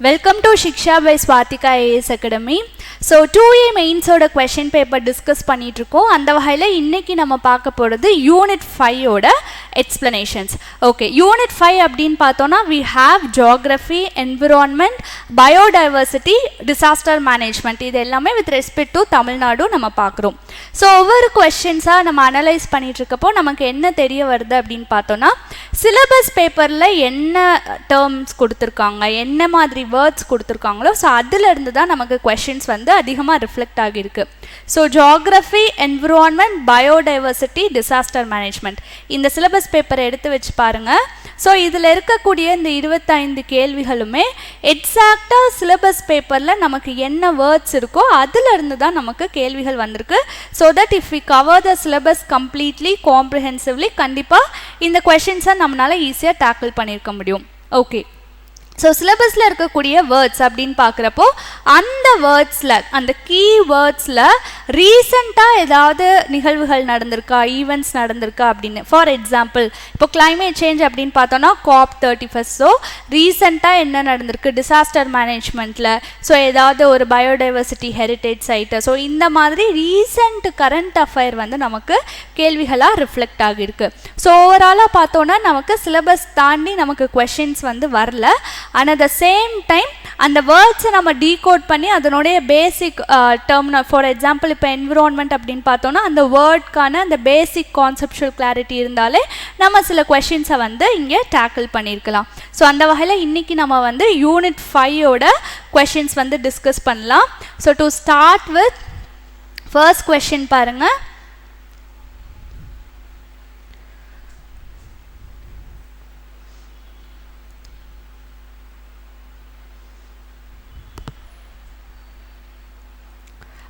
Welcome to Shiksha by Swathika AS Academy. So 2A mains oda question paper discuss பண்ணிட்டு இருக்கோம். அந்த வகையில இன்னைக்கு நம்ம பார்க்க போறது யூனிட் 5 ஓட explanations. Okay, யூனிட் 5 அப்படினு பார்த்தோம்னா we have geography, environment, biodiversity, disaster management. இது எல்லாமே with respect to Tamil Nadu நம்ம பார்க்கிறோம். So ஒவ்வொரு क्वेश्चंஸா நம்ம அனலைஸ் பண்ணிட்டு இருக்கப்போ நமக்கு என்ன தெரிய வருது அப்படினு பார்த்தோம்னா சிலபஸ் பேப்பர்ல என்ன டேர்ம்ஸ் கொடுத்திருக்காங்க, என்ன மாதிரி வேர்ட்ஸ் கொடுத்திருக்காங்களோ சோ அதில இருந்து தான் நமக்கு क्वेश्चंस வந்து அதிகமா ரிஃப்ளெக்ட் ஆகிருக்கு. So geography, environment, biodiversity, disaster management இந்த சிலபஸ் பேப்பரை எடுத்து வச்சு பாருங்க. ஸோ இதில் இருக்கக்கூடிய இந்த 25 கேள்விகளுமே எக்ஸாக்டாக சிலபஸ் பேப்பரில் நமக்கு என்ன வேர்ட்ஸ் இருக்கோ அதிலிருந்து தான் நமக்கு கேள்விகள் வந்திருக்கு. So that if we cover the syllabus completely comprehensively கண்டிப்பாக இந்த கொஷின்ஸை நம்மளால் ஈஸியாக டேக்கிள் பண்ணியிருக்க முடியும். ஓகே, ஸோ சிலபஸில் இருக்கக்கூடிய வேர்ட்ஸ் அப்படின்னு பார்க்குறப்போ அந்த வேர்ட்ஸில் அந்த கீ வேர்ட்ஸில் ரீசண்டாக ஏதாவது நிகழ்வுகள் நடந்திருக்கா, ஈவெண்ட்ஸ் நடந்திருக்கா அப்படின்னு. ஃபார் எக்ஸாம்பிள் இப்போ கிளைமேட் சேஞ்ச் அப்படின்னு பார்த்தோன்னா COP31. ஸோ ரீசண்டாக என்ன நடந்திருக்கு டிசாஸ்டர் மேனேஜ்மெண்ட்டில், ஸோ ஏதாவது ஒரு பயோடைவர்சிட்டி ஹெரிட்டேஜ் சைட்டு, ஸோ இந்த மாதிரி ரீசண்ட் கரண்ட் அஃபேர் வந்து நமக்கு கேள்விகளாக ரிஃப்ளெக்ட் ஆகியிருக்கு. ஸோ ஓவராலாக பார்த்தோன்னா நமக்கு சிலபஸ் தாண்டி நமக்கு கொஷின்ஸ் வந்து வரல. And at the same time அந்த வேர்ட்ஸை நம்ம டீகோட் பண்ணி அதனுடைய பேசிக் டேர்ம், ஃபார் எக்ஸாம்பிள் இப்போ என்விரான்மெண்ட் அப்படின்னு பார்த்தோன்னா அந்த வேர்ட்கான அந்த பேசிக் கான்செப்சுவல் கிளாரிட்டி இருந்தாலே நம்ம சில கொஷின்ஸை வந்து இங்கே டேக்கிள் பண்ணியிருக்கலாம். ஸோ அந்த வகையில் இன்றைக்கி நம்ம வந்து யூனிட் 5ஓட கொஷின்ஸ் வந்து டிஸ்கஸ் பண்ணலாம். So to start with first question பாருங்கள்.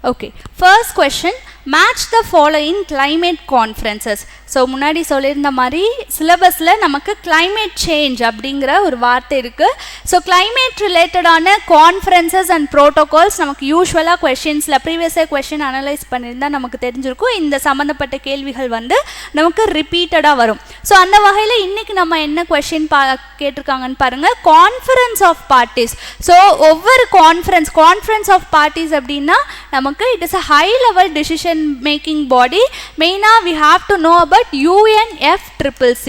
Okay, first question, match the following climate conferences. So முன்னாடி சொல்லியிருந்த மாதிரி சிலபஸில் நமக்கு climate change அப்படிங்கிற ஒரு வார்த்தை இருக்குது. ஸோ climate ரிலேட்டடான கான்ஃபரன்சஸ் அண்ட் ப்ரோட்டோகால்ஸ் நமக்கு யூஸ்வலாக கொஷின்ஸில் ப்ரீவியஸாக கொஷின் அனலைஸ் பண்ணியிருந்தால் நமக்கு தெரிஞ்சிருக்கும். இந்த சம்மந்தப்பட்ட கேள்விகள் வந்து நமக்கு ரிப்பீட்டடாக வரும். ஸோ அந்த வகையில் இன்றைக்கி நம்ம என்ன கொஷின் கேட்டிருக்காங்கன்னு பாருங்கள். Conference of parties. ஸோ ஒவ்வொரு கான்ஃபரன்ஸ் ஆஃப் பார்ட்டிஸ் அப்படின்னா நமக்கு it is a high level decision making body. Maina we have to know about UNFCCC.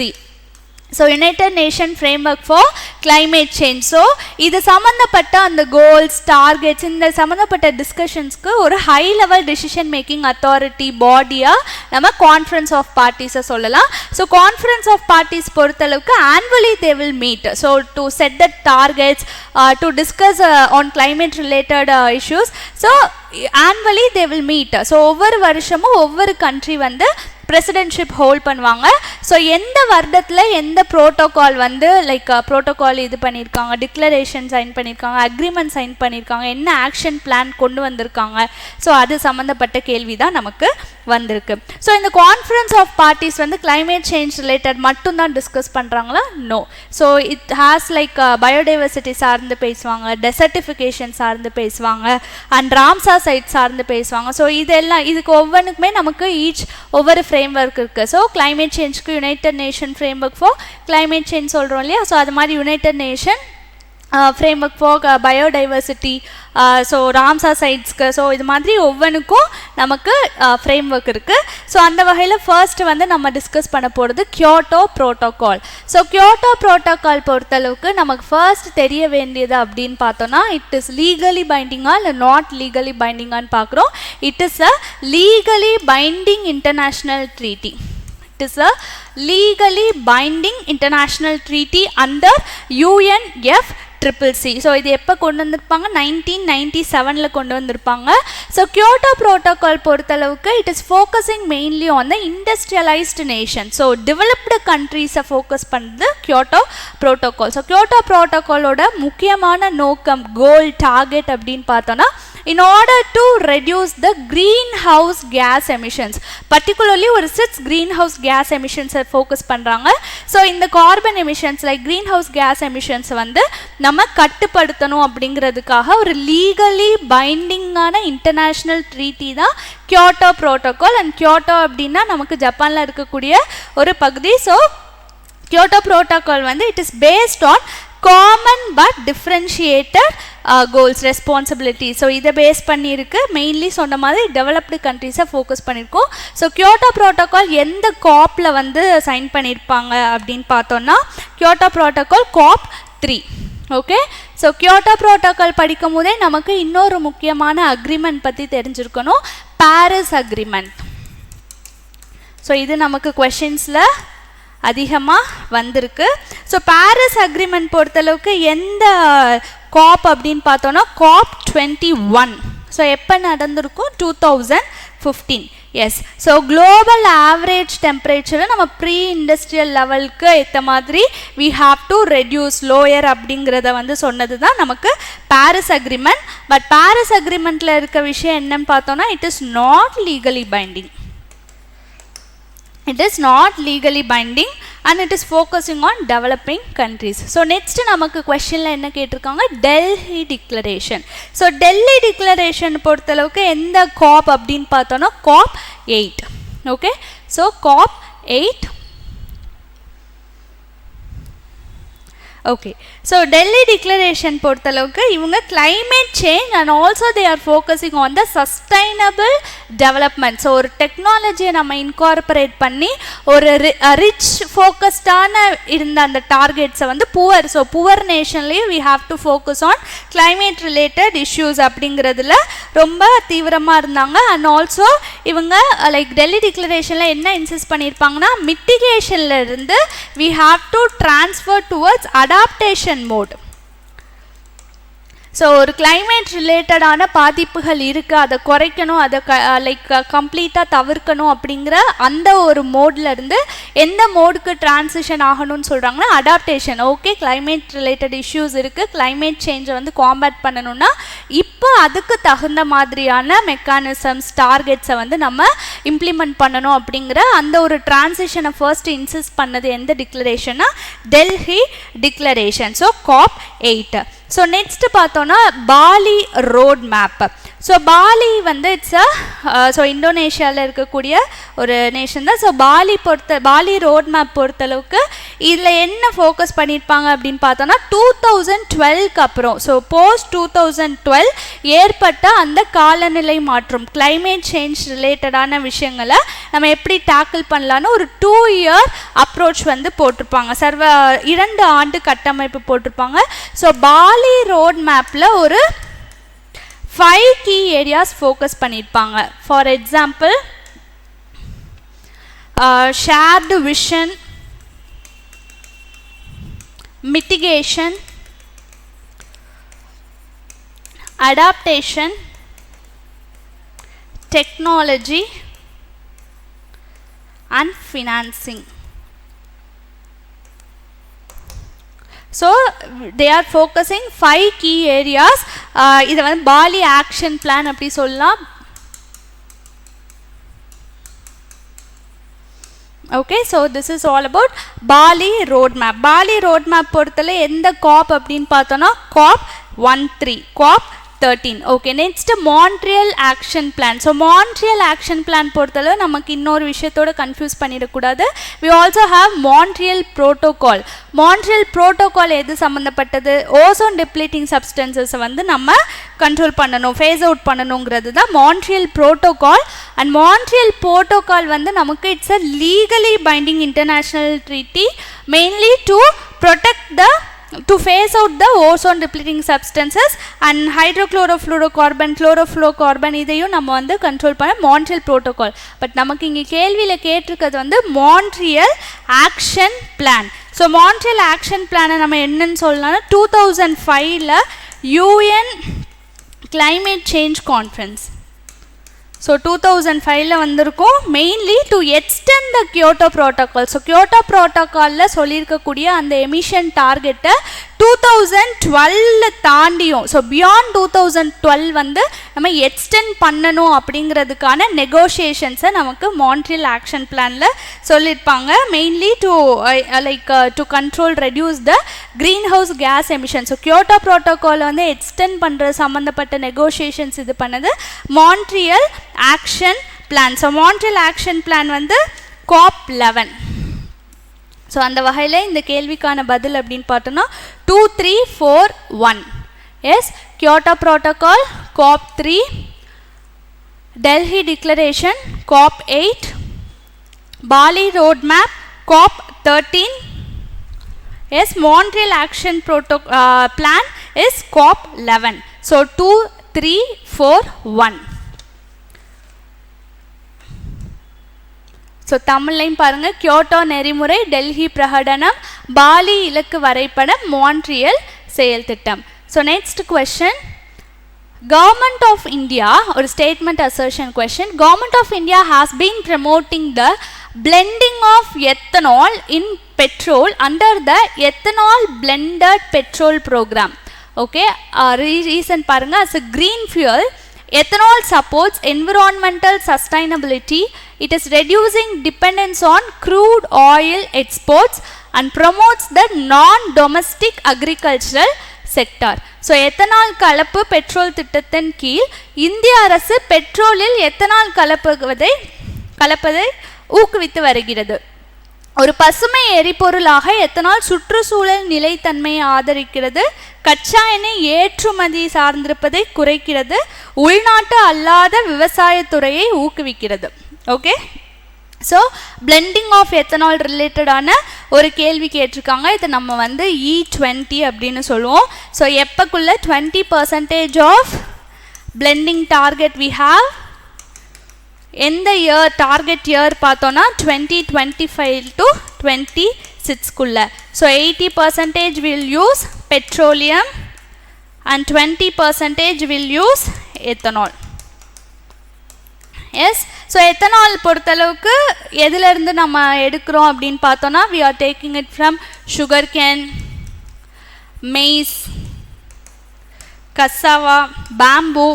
So United Nations Framework for Climate Change. So இது சம்பந்தப்பட்ட அந்த goals, targets, இந்த சம்பந்தப்பட்ட டிஸ்கஷன்ஸ்க்கு ஒரு high level decision making authority பாடியாக நம்ம கான்ஃபரன்ஸ் ஆஃப் பார்ட்டிஸை சொல்லலாம். ஸோ கான்ஃபரன்ஸ் ஆஃப் பார்ட்டிஸ் பொறுத்தளவுக்கு annually they will meet. So to set the targets, to discuss on climate related issues. So annually they will meet. So ஒவ்வொரு வருஷமும் ஒவ்வொரு country வந்து presidentship hold பண்ணுவாங்க. ஸோ எந்த வருடத்தில் எந்த ப்ரோட்டோகால் வந்து லைக் ப்ரோட்டோகால் இது பண்ணியிருக்காங்க, டிக்ளரேஷன் சைன் பண்ணியிருக்காங்க, அக்ரிமெண்ட் சைன் பண்ணியிருக்காங்க, என்ன ஆக்ஷன் பிளான் கொண்டு வந்திருக்காங்க, ஸோ அது சம்மந்தப்பட்ட கேள்வி தான் நமக்கு வந்திருக்கு. ஸோ இந்த கான்ஃபரன்ஸ் ஆஃப் பார்ட்டிஸ் வந்து கிளைமேட் சேஞ்ச் ரிலேட்டட் மட்டும்தான் டிஸ்கஸ் பண்ணுறாங்களா? No. So it has like biodiversity சார்ந்து பேசுவாங்க, டெசர்டிஃபிகேஷன் சார்ந்து பேசுவாங்க, அண்ட் ராம்சார் சைட் சார்ந்து பேசுவாங்க. ஸோ இதெல்லாம் இதுக்கு ஒவ்வொன்றுக்குமே நமக்கு ஒவ்வொரு ஃப்ரேம்வொர்க் இருக்குது. ஸோ கிளைமேட் சேஞ்சுக்கு united nation framework for climate change சொல்கிறோம் இல்லையா? ஸோ அது மாதிரி united nation framework for biodiversity, so Ramsar சைட்ஸ்க்கு, ஸோ இது மாதிரி ஒவ்வொன்றுக்கும் நமக்கு ஃப்ரேம்வொர்க் இருக்குது. ஸோ அந்த வகையில் ஃபர்ஸ்ட் வந்து நம்ம டிஸ்கஸ் பண்ண போகிறது Kyoto protocol. So Kyoto protocol பொறுத்தளவுக்கு நமக்கு ஃபர்ஸ்ட் தெரிய வேண்டியது அப்படின்னு பார்த்தோன்னா இட் இஸ் லீகலி பைண்டிங்கா இல்லை நாட் லீகலி பைண்டிங்கான்னு பார்க்குறோம். It is a legally binding international treaty. It is a legally binding international treaty under UNFCCC. So இது எப்போ கொண்டு வந்திருப்பாங்க? 1997 கொண்டு வந்திருப்பாங்க. ஸோ கியோட்டோ ப்ரோட்டோகால் பொறுத்தளவுக்கு it is focusing mainly on the industrialised nation. So developed கண்ட்ரீஸை ஃபோக்கஸ் பண்ணுறது Kyoto protocol. So Kyoto ப்ரோட்டோகாலோட முக்கியமான நோக்கம், கோல், டார்கெட் அப்படின்னு பார்த்தோன்னா in order to reduce the greenhouse gas emissions, particularly ஒரு 6 greenhouse gas emissions focus பண்றாங்க. ஸோ இந்த carbon emissions like greenhouse gas emissions வந்து நம்ம கட்டுப்படுத்தணும் அப்படிங்கிறதுக்காக ஒரு லீகலி பைண்டிங்கான இன்டர்நேஷ்னல் ட்ரீட்டி தான் கியோட்டோ ப்ரோட்டோகால். அண்ட் கியோட்டோ அப்படின்னா நமக்கு ஜப்பானில் இருக்கக்கூடிய ஒரு பகுதி. ஸோ Kyoto Protocol வந்து it is based on common but differentiated goals, responsibility. So இதை பேஸ் பண்ணியிருக்கு. மெயின்லி சொன்ன மாதிரி டெவலப்டு கண்ட்ரீஸை ஃபோக்கஸ் பண்ணியிருக்கோம். ஸோ கியோட்டோ ப்ரோட்டோகால் எந்த காப்பில் வந்து சைன் பண்ணியிருப்பாங்க அப்படின்னு பார்த்தோன்னா Kyoto protocol COP 3. Okay, so Kyoto protocol படிக்கும் போதே நமக்கு இன்னொரு முக்கியமான அக்ரிமெண்ட் பற்றி தெரிஞ்சிருக்கணும், பாரிஸ் அக்ரிமெண்ட். ஸோ இது நமக்கு கொஷின்ஸில் அதிகமாக வந்திருக்கு. ஸோ பாரிஸ் அக்ரிமெண்ட் பொறுத்தளவுக்கு எந்த COP அப்படின்னு பார்த்தோன்னா COP 21. ஸோ எப்போ நடந்திருக்கும்? 2015. எஸ். ஸோ குளோபல் ஆவரேஜ் டெம்பரேச்சரை நம்ம ப்ரீ இண்டஸ்ட்ரியல் லெவலுக்கு ஏற்ற மாதிரி we have to reduce lower அப்படிங்கிறத வந்து சொன்னது தான் நமக்கு பாரிஸ் அக்ரிமெண்ட். பட் பாரிஸ் அக்ரிமெண்ட்டில் இருக்க விஷயம் என்னன்னு பார்த்தோன்னா it is not legally binding. It is not legally binding and it is focusing on developing countries. So next நமக்கு questionல என்ன கேட்டிருக்காங்க? Delhi declaration. So Delhi declaration பொறுத்தளவுக்கு எந்த COP அப்படின்னு பார்த்தோன்னா COP 8. Okay, so COP 8. Okay, so Delhi declaration பொறுத்தளவுக்கு இவங்க climate change and also they are focusing on the sustainable development. So ஒரு டெக்னாலஜியை நம்ம இன்கார்பரேட் பண்ணி ஒரு ரிச் ஃபோக்கஸ்டான இருந்த அந்த டார்கெட்ஸை வந்து புவர், ஸோ புவர் நேஷன்லேயும் we have to focus on climate related issues அப்படிங்கிறதுல ரொம்ப தீவிரமாக இருந்தாங்க. அண்ட் ஆல்சோ இவங்க லைக் டெல்லி டிக்ளரேஷனில் என்ன இன்சிஸ்ட் பண்ணியிருப்பாங்கன்னா மிட்டிகேஷனில் இருந்து we have to transfer towards adaptation mode. So ஒரு கிளைமேட் ரிலேட்டடான பாதிப்புகள் இருக்குது, அதை குறைக்கணும், அதை லைக் கம்ப்ளீட்டாக தவிர்க்கணும் அப்படிங்கிற அந்த ஒரு மோட்லேருந்து எந்த மோடுக்கு டிரான்சிஷன் ஆகணும்னு சொல்கிறாங்கன்னா adaptation. Okay, climate related issues இருக்குது, கிளைமேட் சேஞ்சை வந்து காம்பேட் பண்ணணும்னா இப்போ அதுக்கு தகுந்த மாதிரியான மெக்கானிசம்ஸ் டார்கெட்ஸை வந்து நம்ம இம்ப்ளிமெண்ட் பண்ணணும் அப்படிங்கிற அந்த ஒரு டிரான்சிஷனை ஃபர்ஸ்ட் இன்சிஸ்ட் பண்ணது எந்த டிக்ளரேஷன்னா Delhi declaration. So COP 8. So next பார்த்தோன்னா Bali road map. So Bali வந்து ஸோ இந்தோனேஷியாவில் இருக்கக்கூடிய ஒரு நேஷன் தான். ஸோ பாலி ரோட் மேப் பொறுத்தளவுக்கு இதில் என்ன ஃபோக்கஸ் பண்ணியிருப்பாங்க அப்படின்னு பார்த்தோன்னா 2012க்கு அப்புறம், ஸோ போஸ்ட் 2012 ஏற்பட்ட அந்த காலநிலை மாற்றம், கிளைமேட் சேஞ்ச் ரிலேட்டடான விஷயங்களை நம்ம எப்படி டேக்கிள் பண்ணலான்னு ஒரு 2 இயர் அப்ரோச் வந்து போட்டிருப்பாங்க, 2 ஆண்டு கட்டமைப்பு போட்டிருப்பாங்க. ஸோ பாலி ரோட் மேப்பில் ஒரு 5 key areas focus பண்ணியிருப்பாங்க. For example shared vision, mitigation, adaptation, technology and financing. So they are focusing 5 key areas. இது வந்து பாலி ஆக்ஷன் பிளான் அப்படி சொல்லலாம். Okay, so this is all about Bali road map. Bali road map பொறுத்தல எந்த COP அப்படின்னு பார்த்தோன்னா COP 13, COP 13. Okay, next Montreal action plan. So Montreal action plan பொறுத்தளவு நமக்கு இன்னொரு விஷயத்தோட கன்ஃபியூஸ் பண்ணிடக்கூடாது. We also have Montreal protocol. Montreal protocol எது சம்மந்தப்பட்டது? ஓசோன் டிப்ளீட்டிங் சப்ஸ்டன்சஸை வந்து நம்ம கண்ட்ரோல் பண்ணணும், ஃபேஸ் அவுட் பண்ணணுங்கிறது தான் Montreal protocol. And Montreal protocol வந்து நமக்கு it's a legally binding international treaty mainly to protect the to phase out the ozone depleting substances and hydrochlorofluorocarbon, chlorofluorocarbon இதையும் நம்ம வந்து கண்ட்ரோல் பண்ண மான்ட்ரியல் ப்ரோட்டோகால். பட் நமக்கு இங்கே கேள்வியில் கேட்டிருக்கிறது வந்து Montreal action plan. So Montreal action பிளானை நம்ம என்னன்னு சொல்லலாம்னா 2005ல் UN climate change conference. So 2005ல் வந்திருக்கும் mainly to extend the Kyoto protocol. So Kyoto ப்ரோட்டோகாலில் சொல்லியிருக்கக்கூடிய அந்த எமிஷன் டார்கெட்டை 2012 தாண்டியும், ஸோ பியாண்ட் 2012 வந்து நம்ம எக்ஸ்டெண்ட் பண்ணணும் அப்படிங்கிறதுக்கான நெகோஷியேஷன்ஸை நமக்கு மான்ட்ரியல் ஆக்ஷன் பிளானில் சொல்லியிருப்பாங்க. Mainly to like to control reduce the green house gas emission. So Kyoto ப்ரோட்டோகாலை வந்து எக்ஸ்டெண்ட் பண்ணுற சம்மந்தப்பட்ட நெகோஷியேஷன்ஸ் இது பண்ணது Montreal action plan. So Montreal action plan வந்து COP 11. ஸோ அந்த வகையில் இந்த கேள்விக்கான பதில் அப்படின்னு பார்த்தோன்னா 2, 3, 4, 1. Yes, Kyoto protocol COP3, Delhi declaration COP8, Bali road map COP13. Yes, Montreal Action Plan is COP11. So 2, 3, 4, 1. So தமிழ்லையும் பாருங்க, கியோட்டோ நெறிமுறை, டெல்லி பிரகடனம், பாலி இலக்கு வரைபடம், மான்ட்ரியல் செயல் திட்டம். So next question, Government of India, or statement assertion question, Government of India has been promoting the blending of ethanol in petrol under the ethanol blended petrol program. Okay, reason paranga, as a green fuel, ethanol supports environmental sustainability. It is reducing dependence on crude oil exports and promotes the non-domestic agricultural sector. So ethanol கலப்பு petrol திட்டத்தின் கீழ் இந்திய அரசு பெட்ரோலில் ethanol கலப்பதை ஊக்குவித்து வருகிறது. ஒரு பசுமை எரிபொருளாக எத்தனால் சுற்றுச்சூழல் நிலைத்தன்மையை ஆதரிக்கிறது, கச்சா எண்ணெய் ஏற்றுமதி சார்ந்திருப்பதை குறைக்கிறது, உள்நாட்டு அல்லாத விவசாயத்துறையை ஊக்குவிக்கிறது. Okay, so blending of ethanol ரிலேட்டடான ஒரு கேள்வி கேட்டிருக்காங்க. இதை நம்ம வந்து E20 அப்படின்னு சொல்லுவோம். ஸோ எப்போக்குள்ள 20% of blending target we have, எந்த இயர் டார்கெட் இயர் பார்த்தோன்னா 2025 to 26குள்ள. So 80% will use petroleum and 20% will use ethanol. Yes, so ethanol பொறுத்தளவுக்கு எதிலிருந்து நம்ம எடுக்கிறோம் அப்படின்னு பார்த்தோன்னா, we are taking it from sugar cane, maize, cassava, bamboo.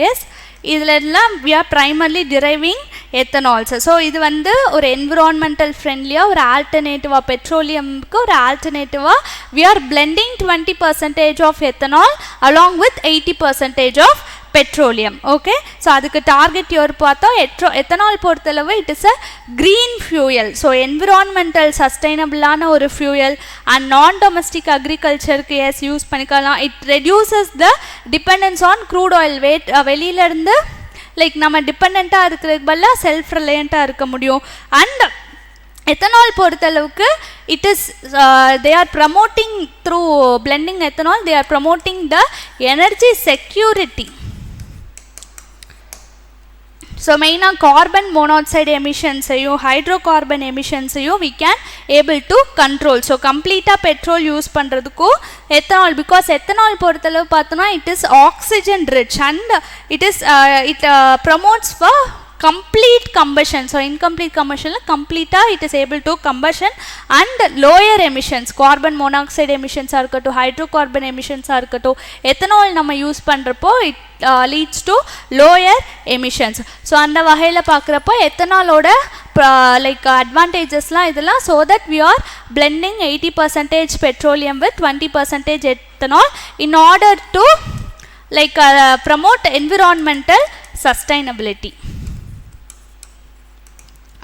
Yes, இதிலெல்லாம் we are primarily deriving ethanols. So இது வந்து ஒரு என்விரான்மெண்டல் ஃப்ரெண்ட்லியாக ஒரு ஆல்டர்னேட்டிவாக, பெட்ரோலியமுக்கு ஒரு ஆல்டர்னேட்டிவாக we are blending 20% of ethanol along with 80% of petroleum. Okay, so அதுக்கு டார்கெட் இயர் பார்த்தோம். எத்தனால் பொறுத்தளவு it is a green fuel. So environmental சஸ்டைனபிளான ஒரு ஃபியூயல் அண்ட் நான் டொமஸ்டிக் அக்ரிகல்ச்சருக்கு எஸ் யூஸ் பண்ணிக்கலாம். It reduces the dependence on crude oil. வெளியிலேருந்து like நம்ம டிபெண்ட்டாக இருக்கிறதுக்கு பதிலாக செல்ஃப் ரிலையண்ட்டாக இருக்க முடியும். அண்ட் எத்தனால் பொறுத்தளவுக்கு it is they are promoting through blending ethanol, they are promoting the energy security. So மெயினாக கார்பன் மோனாக்சைடு எமிஷன்ஸையும் ஹைட்ரோகார்பன் எமிஷன்ஸையும் we can able to control. So கம்ப்ளீட்டாக பெட்ரோல் யூஸ் பண்ணுறதுக்கும் எத்தனால், பிகாஸ் எத்தனால் பொறுத்தளவு பார்த்தோன்னா it is oxygen rich and it promotes for complete combustion. So incomplete combustion completely it is able to combustion and lower emissions, carbon monoxide emissions are irukattu, hydrocarbon emissions are irukattu, ethanol nama use பண்றப்போ it leads to lower emissions. So அந்த வகையில பார்க்கறப்போ எத்தனாலோட like advantages la இதெல்லாம், so that we are blending 80% petroleum with 20% ethanol in order to like promote environmental sustainability.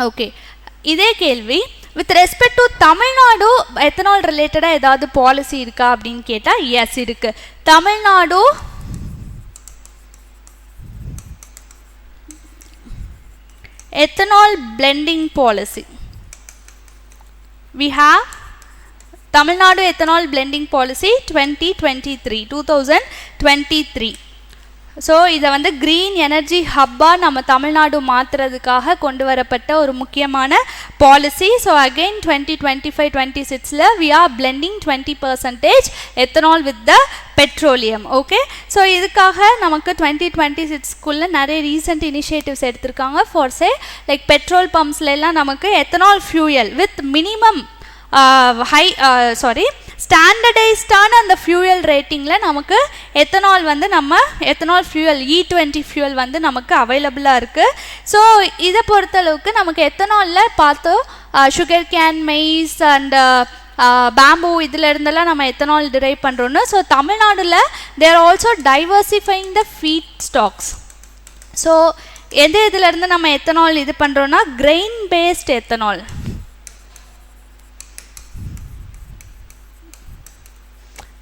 Okay, இதே கேள்வி with respect to Tamil Nadu ethanol ரிலேட்டடாக ஏதாவது policy இருக்கா அப்படின்னு கேட்டால் எஸ் இருக்கு. Tamil Nadu ethanol blending policy, we have Tamil Nadu ethanol blending policy 2023. So இதை வந்து க்ரீன் எனர்ஜி ஹப்பாக நம்ம தமிழ்நாடு மாற்றுறதுக்காக கொண்டு வரப்பட்ட ஒரு முக்கியமான policy. So again 2025-26 we are blending 20% ethanol with the petroleum. Okay, so இதுக்காக நமக்கு 2026குள்ளே நிறைய ரீசன்ட் இனிஷியேட்டிவ்ஸ் எடுத்திருக்காங்க. ஃபார் சே லைக் பெட்ரோல் பம்ப்ஸ்லாம் நமக்கு எத்தனால் ஃபியூயல் வித் மினிமம் ஸ்டாண்டர்டைஸ்டான அந்த ஃபியூயல் ரேட்டிங்கில் நமக்கு எத்தனால் வந்து நம்ம எத்தனால் ஃபியூயல் E20 ஃபியூயல் வந்து நமக்கு அவைலபிளாக இருக்குது. ஸோ இதை பொறுத்தளவுக்கு நமக்கு எத்தனாலில் பார்த்தோம் sugar cane, maize and bamboo இதில் இருந்தெல்லாம் நம்ம எத்தனால் டிரைவ் பண்ணுறோன்னு. ஸோ தமிழ்நாடுல they're also diversifying the feed stocks. So இதிலேருந்து நம்ம எத்தனால் இது பண்ணுறோன்னா கிரெயின் பேஸ்ட் எத்தனால்.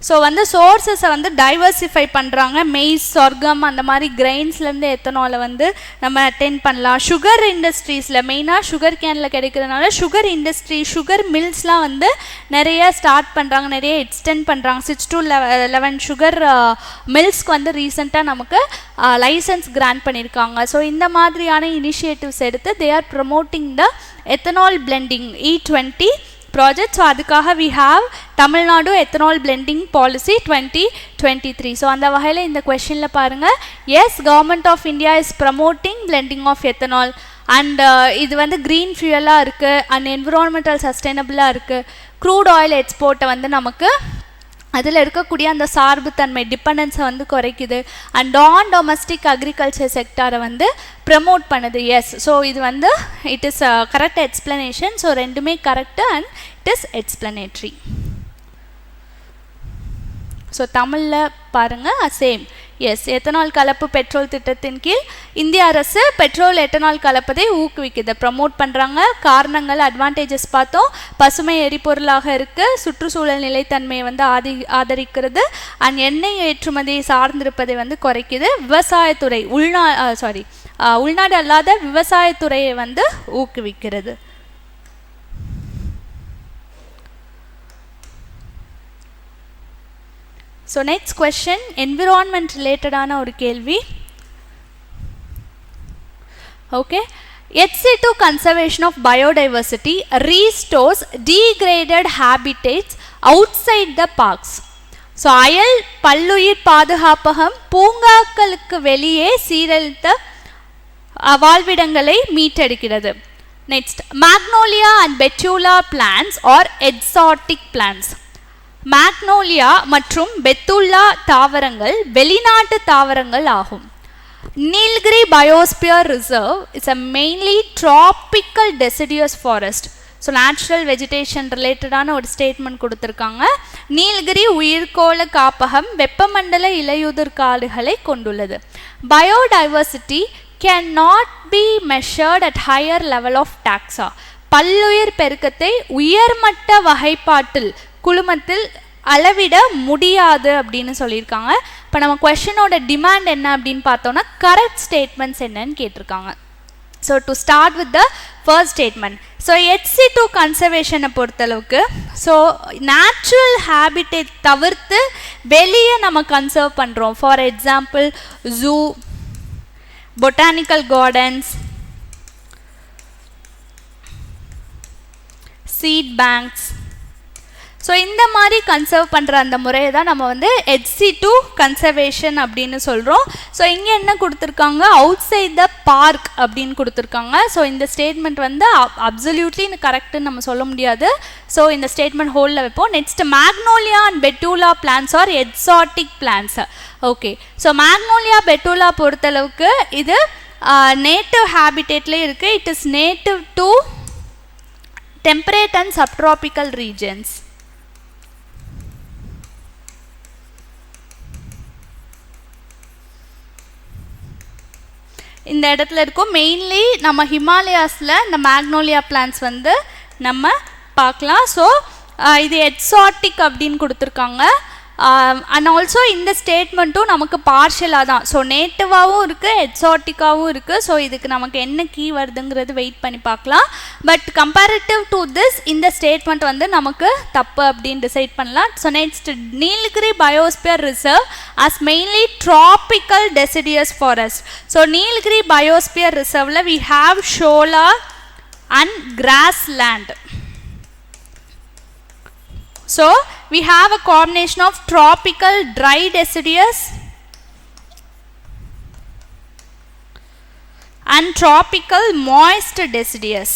ஸோ வந்து சோர்ஸஸை வந்து டைவர்சிஃபை பண்ணுறாங்க. மெய்ஸ், சொர்க்கம் அந்த மாதிரி கிரெயின்ஸ்லேருந்து எத்தனாலை வந்து நம்ம அட்டென்ட் பண்ணலாம். சுகர் இண்டஸ்ட்ரீஸில் மெயினாக சுகர் கேனில் கிடைக்கிறதுனால சுகர் இண்டஸ்ட்ரி, சுகர் மில்ஸ்லாம் வந்து நிறைய ஸ்டார்ட் பண்ணுறாங்க, நிறைய எக்ஸ்டெண்ட் பண்ணுறாங்க. 6 to 11 சுகர் மில்ஸ்க்கு வந்து ரீசெண்டாக நமக்கு லைசன்ஸ் கிராண்ட் பண்ணியிருக்காங்க. ஸோ இந்த மாதிரியான இனிஷியேட்டிவ்ஸ் எடுத்து they are promoting the ethanol blending E20 project. So அதுக்காக we have Tamil Nadu ethanol blending policy 2023. So அந்த வகையில் இந்த கொஸ்டின்ல பாருங்க, yes, government of India is promoting blending of ethanol and இது வந்து green fuel-ஆ இருக்கு and environmental sustainable-ஆ இருக்கு. crude oil export வந்து நமக்கு அதில் இருக்கக்கூடிய அந்த சார்புத்தன்மை டிபெண்டன்ஸை வந்து குறைக்குது அண்ட் நான் டொமஸ்டிக் அக்ரிகல்ச்சர் செக்டாரை வந்து ப்ரமோட் பண்ணுது. எஸ், ஸோ இது வந்து it is correct explanation. So ரெண்டுமே correct and it is explanatory. So தமிழில் பாருங்கள் சேம். எஸ், எத்தனால் கலப்பு பெட்ரோல் திட்டத்தின் கீழ் இந்திய அரசு பெட்ரோல் எத்தனால் கலப்பதை ஊக்குவிக்குது, ப்ரமோட் பண்ணுறாங்க. காரணங்கள், அட்வான்டேஜஸ் பார்த்தோம். பசுமை எரிபொருளாக இருக்குது, சுற்றுச்சூழல் நிலைத்தன்மையை வந்து ஆதரிக்கிறது அண்ட் எண்ணெய் ஏற்றுமதியை சார்ந்திருப்பதை வந்து குறைக்குது. விவசாயத்துறை உள்நாடு அல்லாத விவசாயத்துறையை வந்து ஊக்குவிக்கிறது. ஸோ நெக்ஸ்ட் கொஸ்டின் என்விரான்மெண்ட் ரிலேட்டடான ஒரு கேள்வி. Okay, HC2 conservation of biodiversity restores degraded habitats outside the parks. So அயல் பல்லுயிர் பாதுகாப்பகம் பூங்காக்களுக்கு வெளியே சீரழித்த வாழ்விடங்களை மீட்டெடுக்கிறது. Next, magnolia and betula plants are exotic plants. Magnolia மற்றும் பெத்துல்லா தாவரங்கள் வெளிநாட்டு தாவரங்கள் ஆகும். Nilgiri biosphere reserve is a mainly tropical deciduous forest. So natural vegetation ரிலேட்டடான ஒரு ஸ்டேட்மெண்ட் கொடுத்துருக்காங்க. நீல்கிரி உயிர்கோள காப்பகம் வெப்பமண்டல இலையுதிர் காடுகளை கொண்டுள்ளது. Biodiversity can not be measured at higher level of taxa. பல்லுயிர் பெருக்கத்தை உயர்மட்ட வகைப்பாட்டில் குழுமத்தில் அளவிட முடியாது அப்படின்னு சொல்லியிருக்காங்க. இப்போ நம்ம கொஸ்டினோட டிமாண்ட் என்ன அப்படின்னு பார்த்தோன்னா கரெக்ட் ஸ்டேட்மெண்ட்ஸ் என்னன்னு கேட்டிருக்காங்க. So to start with the first statement. So HC2 கன்சர்வேஷனை பொறுத்தளவுக்கு ஸோ நேச்சுரல் ஹேபிட்டேட் தவிர்த்து வெளியே நம்ம கன்சர்வ் பண்ணுறோம். For example zoo, botanical gardens, seed banks. So இந்த மாதிரி கன்சர்வ் பண்ணுற அந்த முறையை தான் நம்ம வந்து HC2 கன்சர்வேஷன் அப்படின்னு சொல்கிறோம். ஸோ இங்கே என்ன கொடுத்துருக்காங்க, அவுட் சைட் த பார்க் அப்படின்னு கொடுத்துருக்காங்க. ஸோ இந்த ஸ்டேட்மெண்ட் வந்து அப்சல்யூட்லி கரெக்டுன்னு நம்ம சொல்ல முடியாது. ஸோ இந்த ஸ்டேட்மெண்ட் ஹோல்டில் வைப்போம். Next, magnolia and betula plants are exotic plants. Okay, so magnolia betula பொறுத்தளவுக்கு இது நேட்டிவ் ஹேபிட்டேட்லேயே இருக்குது. It is native to temperate and subtropical regions. இந்த இடத்துல இருக்கும். மெயின்லி நம்ம ஹிமாலயாஸில் இந்த மேக்னோலியா பிளான்ஸ் வந்து நம்ம பார்க்கலாம். ஸோ இது எக்ஸாட்டிக் அப்படின்னு கொடுத்துருக்காங்க. அண்ட் ஆல்சோ இந்த ஸ்டேட்மெண்ட்டும் நமக்கு பார்ஷியலாக தான். ஸோ நேட்டிவாகவும் இருக்குது, எக்ஸாட்டிக்காகவும் இருக்குது. ஸோ இதுக்கு நமக்கு என்ன கீ வருதுங்கிறது வெயிட் பண்ணி பார்க்கலாம். பட் கம்பேரிட்டிவ் டு திஸ் இந்த ஸ்டேட்மெண்ட் வந்து நமக்கு தப்பு அப்படின்னு டிசைட் பண்ணலாம். So next, Nilgiri biosphere reserve as mainly tropical deciduous forest. So Nilgiri biosphere ரிசர்வில் we have shola and grassland. So we have a combination of tropical dry deciduous and tropical moist deciduous.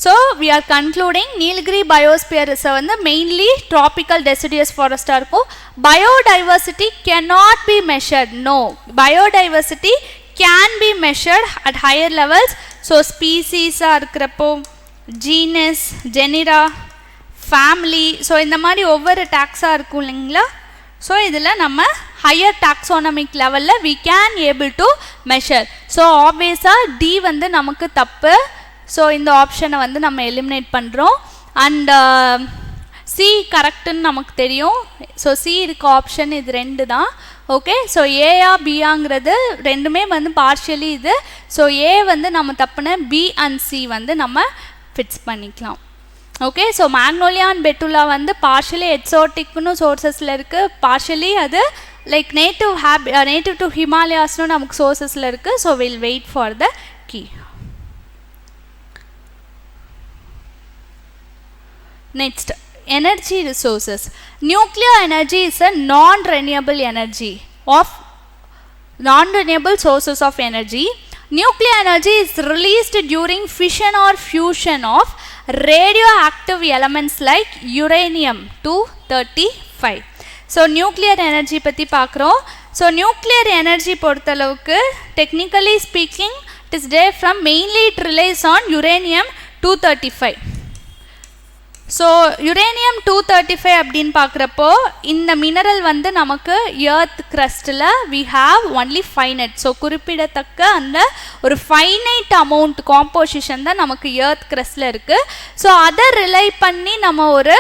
So we are concluding Nilgiri Biosphere Reserve and mainly tropical deciduous forest arko. Biodiversity cannot be measured. No, biodiversity can be measured at higher levels. So species are இருக்கிறப்போ genus, genera, family. So இந்த மாதிரி ஒவ்வொரு டாக்ஸாக இருக்கும் இல்லைங்களா. So இதில் நம்ம higher taxonomic லெவலில் we can able to measure. So ஆப்வியஸாக D வந்து நமக்கு தப்பு. ஸோ இந்த ஆப்ஷனை வந்து நம்ம எலிமினேட் பண்ணுறோம். அண்ட் சி கரெக்டுன்னு நமக்கு தெரியும். ஸோ சி இருக்க ஆப்ஷன் இது 2 தான். ஓகே, ஸோ ஏயா பியாங்கிறது ரெண்டுமே வந்து பார்ஷியலி இது. ஸோ ஏ வந்து நம்ம தப்புன, பி அண்ட் சி வந்து நம்ம ஃபிக்ஸ் பண்ணிக்கலாம். ஓகே, ஸோ மேக்னோலியா அண்ட் பெட்டுலா வந்து பார்ஷியலி எக்ஸோட்டிக்னு சோர்சஸில் இருக்குது, பார்ஷியலி அது லைக் நேட்டிவ் டு ஹிமாலயாஸ்னு நமக்கு சோர்சஸில் இருக்குது. So will wait for the key. Next, energy resources. Nuclear energy is a non-renewable sources of energy. Nuclear energy is released during fission or fusion of radioactive elements like uranium-235. So nuclear energy பத்தி பார்க்குறோம். So nuclear energy பொறுத்தளவுக்கு technically speaking it is derived from mainly it relies on uranium-235. So uranium-235 அப்படின்னு பார்க்குறப்போ இந்த mineral வந்து நமக்கு earth க்ரஸ்ட்டில் we have only finite. So குறிப்பிடத்தக்க அந்த ஒரு ஃபைனைட் அமௌண்ட் காம்போசிஷன் தான் நமக்கு எர்த் க்ரஸ்ட்டில் இருக்குது. ஸோ அதை ரிலை பண்ணி நம்ம ஒரு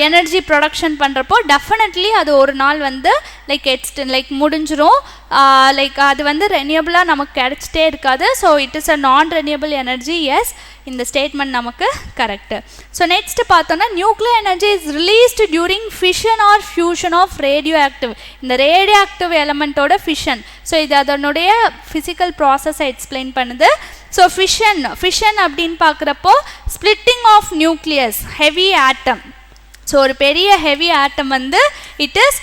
எனர்ஜி ப்ரொடக்ஷன் பண்ணுறப்போ டெஃபினெட்லி அது ஒரு நாள் வந்து லைக் முடிஞ்சிரும். லைக் அது வந்து ரெனியூபிளாக நமக்கு கிடச்சிட்டே இருக்காது. So it is a non renewable energy. Yes, இந்த ஸ்டேட்மெண்ட் நமக்கு கரெக்டு. ஸோ நெக்ஸ்ட் பார்த்தோன்னா nuclear energy is released during fission or fusion of radioactive. இந்த ரேடியோ ஆக்டிவ் எலமெண்ட்டோட ஃபிஷன். ஸோ இது அதனுடைய ஃபிசிக்கல் ப்ராசஸை எக்ஸ்பிளைன் பண்ணுது. ஸோ ஃபிஷன் அப்படின்னு பார்க்குறப்போ splitting of nucleus heavy atom. So ஒரு பெரிய ஹெவி ஆட்டம் வந்து இட் இஸ்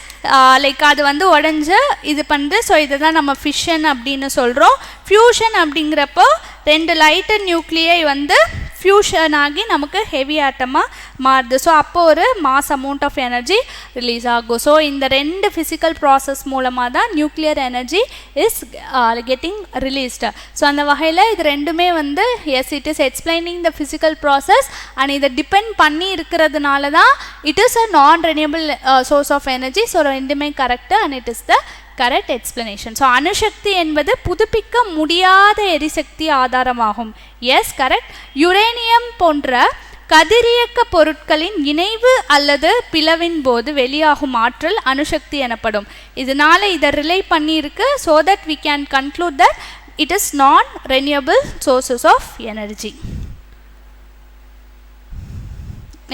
லைக் அது வந்து உடஞ்சி இது பண்ணுது. ஸோ இதை தான் நம்ம ஃபிஷன் அப்படின்னு சொல்கிறோம். ஃபியூஷன் அப்படிங்கிறப்போ 2 லைட்டர் நியூக்ளியை வந்து ஃபியூஷன் ஆகி நமக்கு ஹெவி ஆட்டமாக மாறுது. ஸோ அப்போ ஒரு mass amount of energy release ஆகும். ஸோ இந்த 2 ஃபிசிக்கல் ப்ராசஸ் மூலமாக தான் nuclear energy is getting released. So அந்த வகையில் இது ரெண்டுமே வந்து yes it is explaining the physical process and இதை டிபெண்ட் பண்ணி இருக்கிறதுனால தான் it is a non renewable source of energy. So ரெண்டுமே correct and it is the correct explanation. So அணுசக்தி என்பது புதுப்பிக்க முடியாத எரிசக்தி ஆதாரமாகும். S, correct. யுரேனியம் போன்ற கதிரியக்க பொருட்களின் இணைவு அல்லது பிளவின் போது வெளியாகும் ஆற்றல் அணுசக்தி எனப்படும். இதனால இதை ரிலே பண்ணியிருக்கு. So that we can conclude that it is non renewable sources of energy.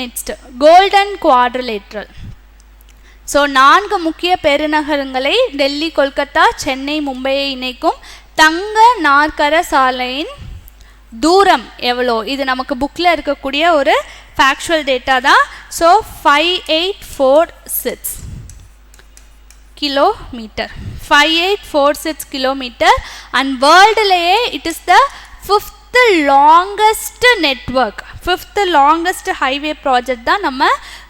Next, golden quadrilateral. So 4 முக்கிய பெருநகரங்களை டெல்லி, கொல்கத்தா, சென்னை, மும்பையை இணைக்கும் தங்க நாற்கர சாலையின் தூரம் எவ்வளோ? இது நமக்கு புக்கில் இருக்கக்கூடிய ஒரு ஃபேக்சுவல் டேட்டா தான். So 5846 kilometre. 5846 கிலோமீட்டர். அண்ட் வேர்ல்டுலேயே it is the 5th longest network, 5th longest highway project தான் நம்ம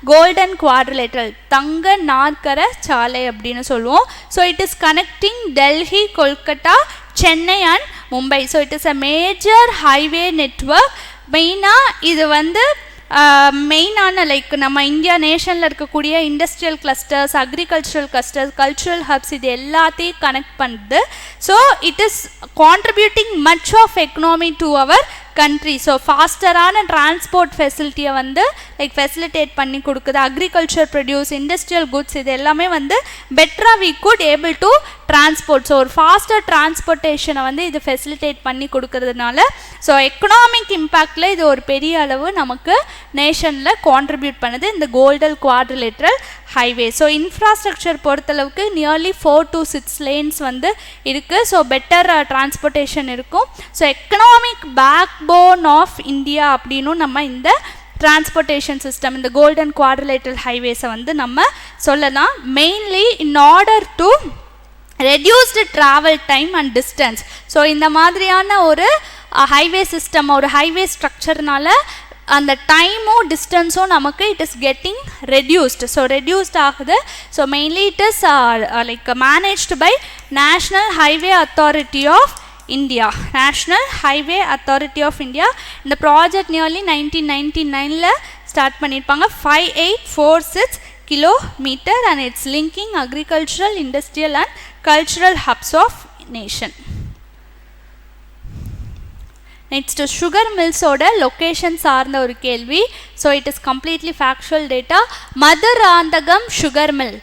கோல்டன் குவாட்ரிலேட்ரல் தங்க நாற்கர சாலை அப்படின்னு சொல்லுவோம். So it is connecting Delhi, Kolkata, Chennai and Mumbai. So it is a major highway network. மெயினாக இது வந்து மெயினான லைக் நம்ம இந்தியா நேஷனில் இருக்கக்கூடிய industrial clusters, agricultural clusters, cultural hubs இது எல்லாத்தையும் கனெக்ட் பண்ணுது. So it is contributing much of economy to our country. So ஃபாஸ்டரான டிரான்ஸ்போர்ட் ஃபெசிலிட்டியை வந்து லைக் ஃபெசிலிட்டேட் பண்ணி கொடுக்குது. அக்ரிகல்ச்சர் ப்ரொடியூஸ், இண்டஸ்ட்ரியல் குட்ஸ் இது எல்லாமே வந்து பெட்டராக we could able to transport. So ஒரு ஃபாஸ்டர் டிரான்ஸ்போர்ட்டேஷனை வந்து இது ஃபெசிலிட்டேட் பண்ணி கொடுக்கறதுனால ஸோ எக்கனாமிக் இம்பேக்டில் இது ஒரு பெரிய அளவு நமக்கு நேஷனில் கான்ட்ரிபியூட் பண்ணுது இந்த golden quadrilateral highway. So infrastructure பொறுத்தளவுக்கு நியர்லி 4 to 6 லேன்ஸ் வந்து இருக்குது. ஸோ பெட்டர் டிரான்ஸ்போர்ட்டேஷன் இருக்கும். So economic backbone of India அப்படின்னு நம்ம இந்த டிரான்ஸ்போர்ட்டேஷன் சிஸ்டம் இந்த கோல்டன் குவாட்ரிலேட்ரல் ஹைவேஸை வந்து நம்ம சொல்லலாம். Mainly in order to reduced travel time and distance. So இந்த மாதிரியான ஒரு ஹைவே சிஸ்டம், ஒரு ஹைவே ஸ்ட்ரக்சர்னால அந்த டைமும் டிஸ்டன்ஸும் நமக்கு it is getting reduced. So reduced ஆகுது. So mainly it is like managed by national highway authority of India. National highway authority of India. இந்த ப்ராஜெக்ட் நியர்லி 1999 ஸ்டார்ட் பண்ணியிருப்பாங்க. 5846 kilometre and it's linking agricultural, industrial and cultural hubs of nation. Next sugar மில்ஸோட location சார்ந்த ஒரு கேள்வி. So it is completely factual data. Madurantakam sugar mill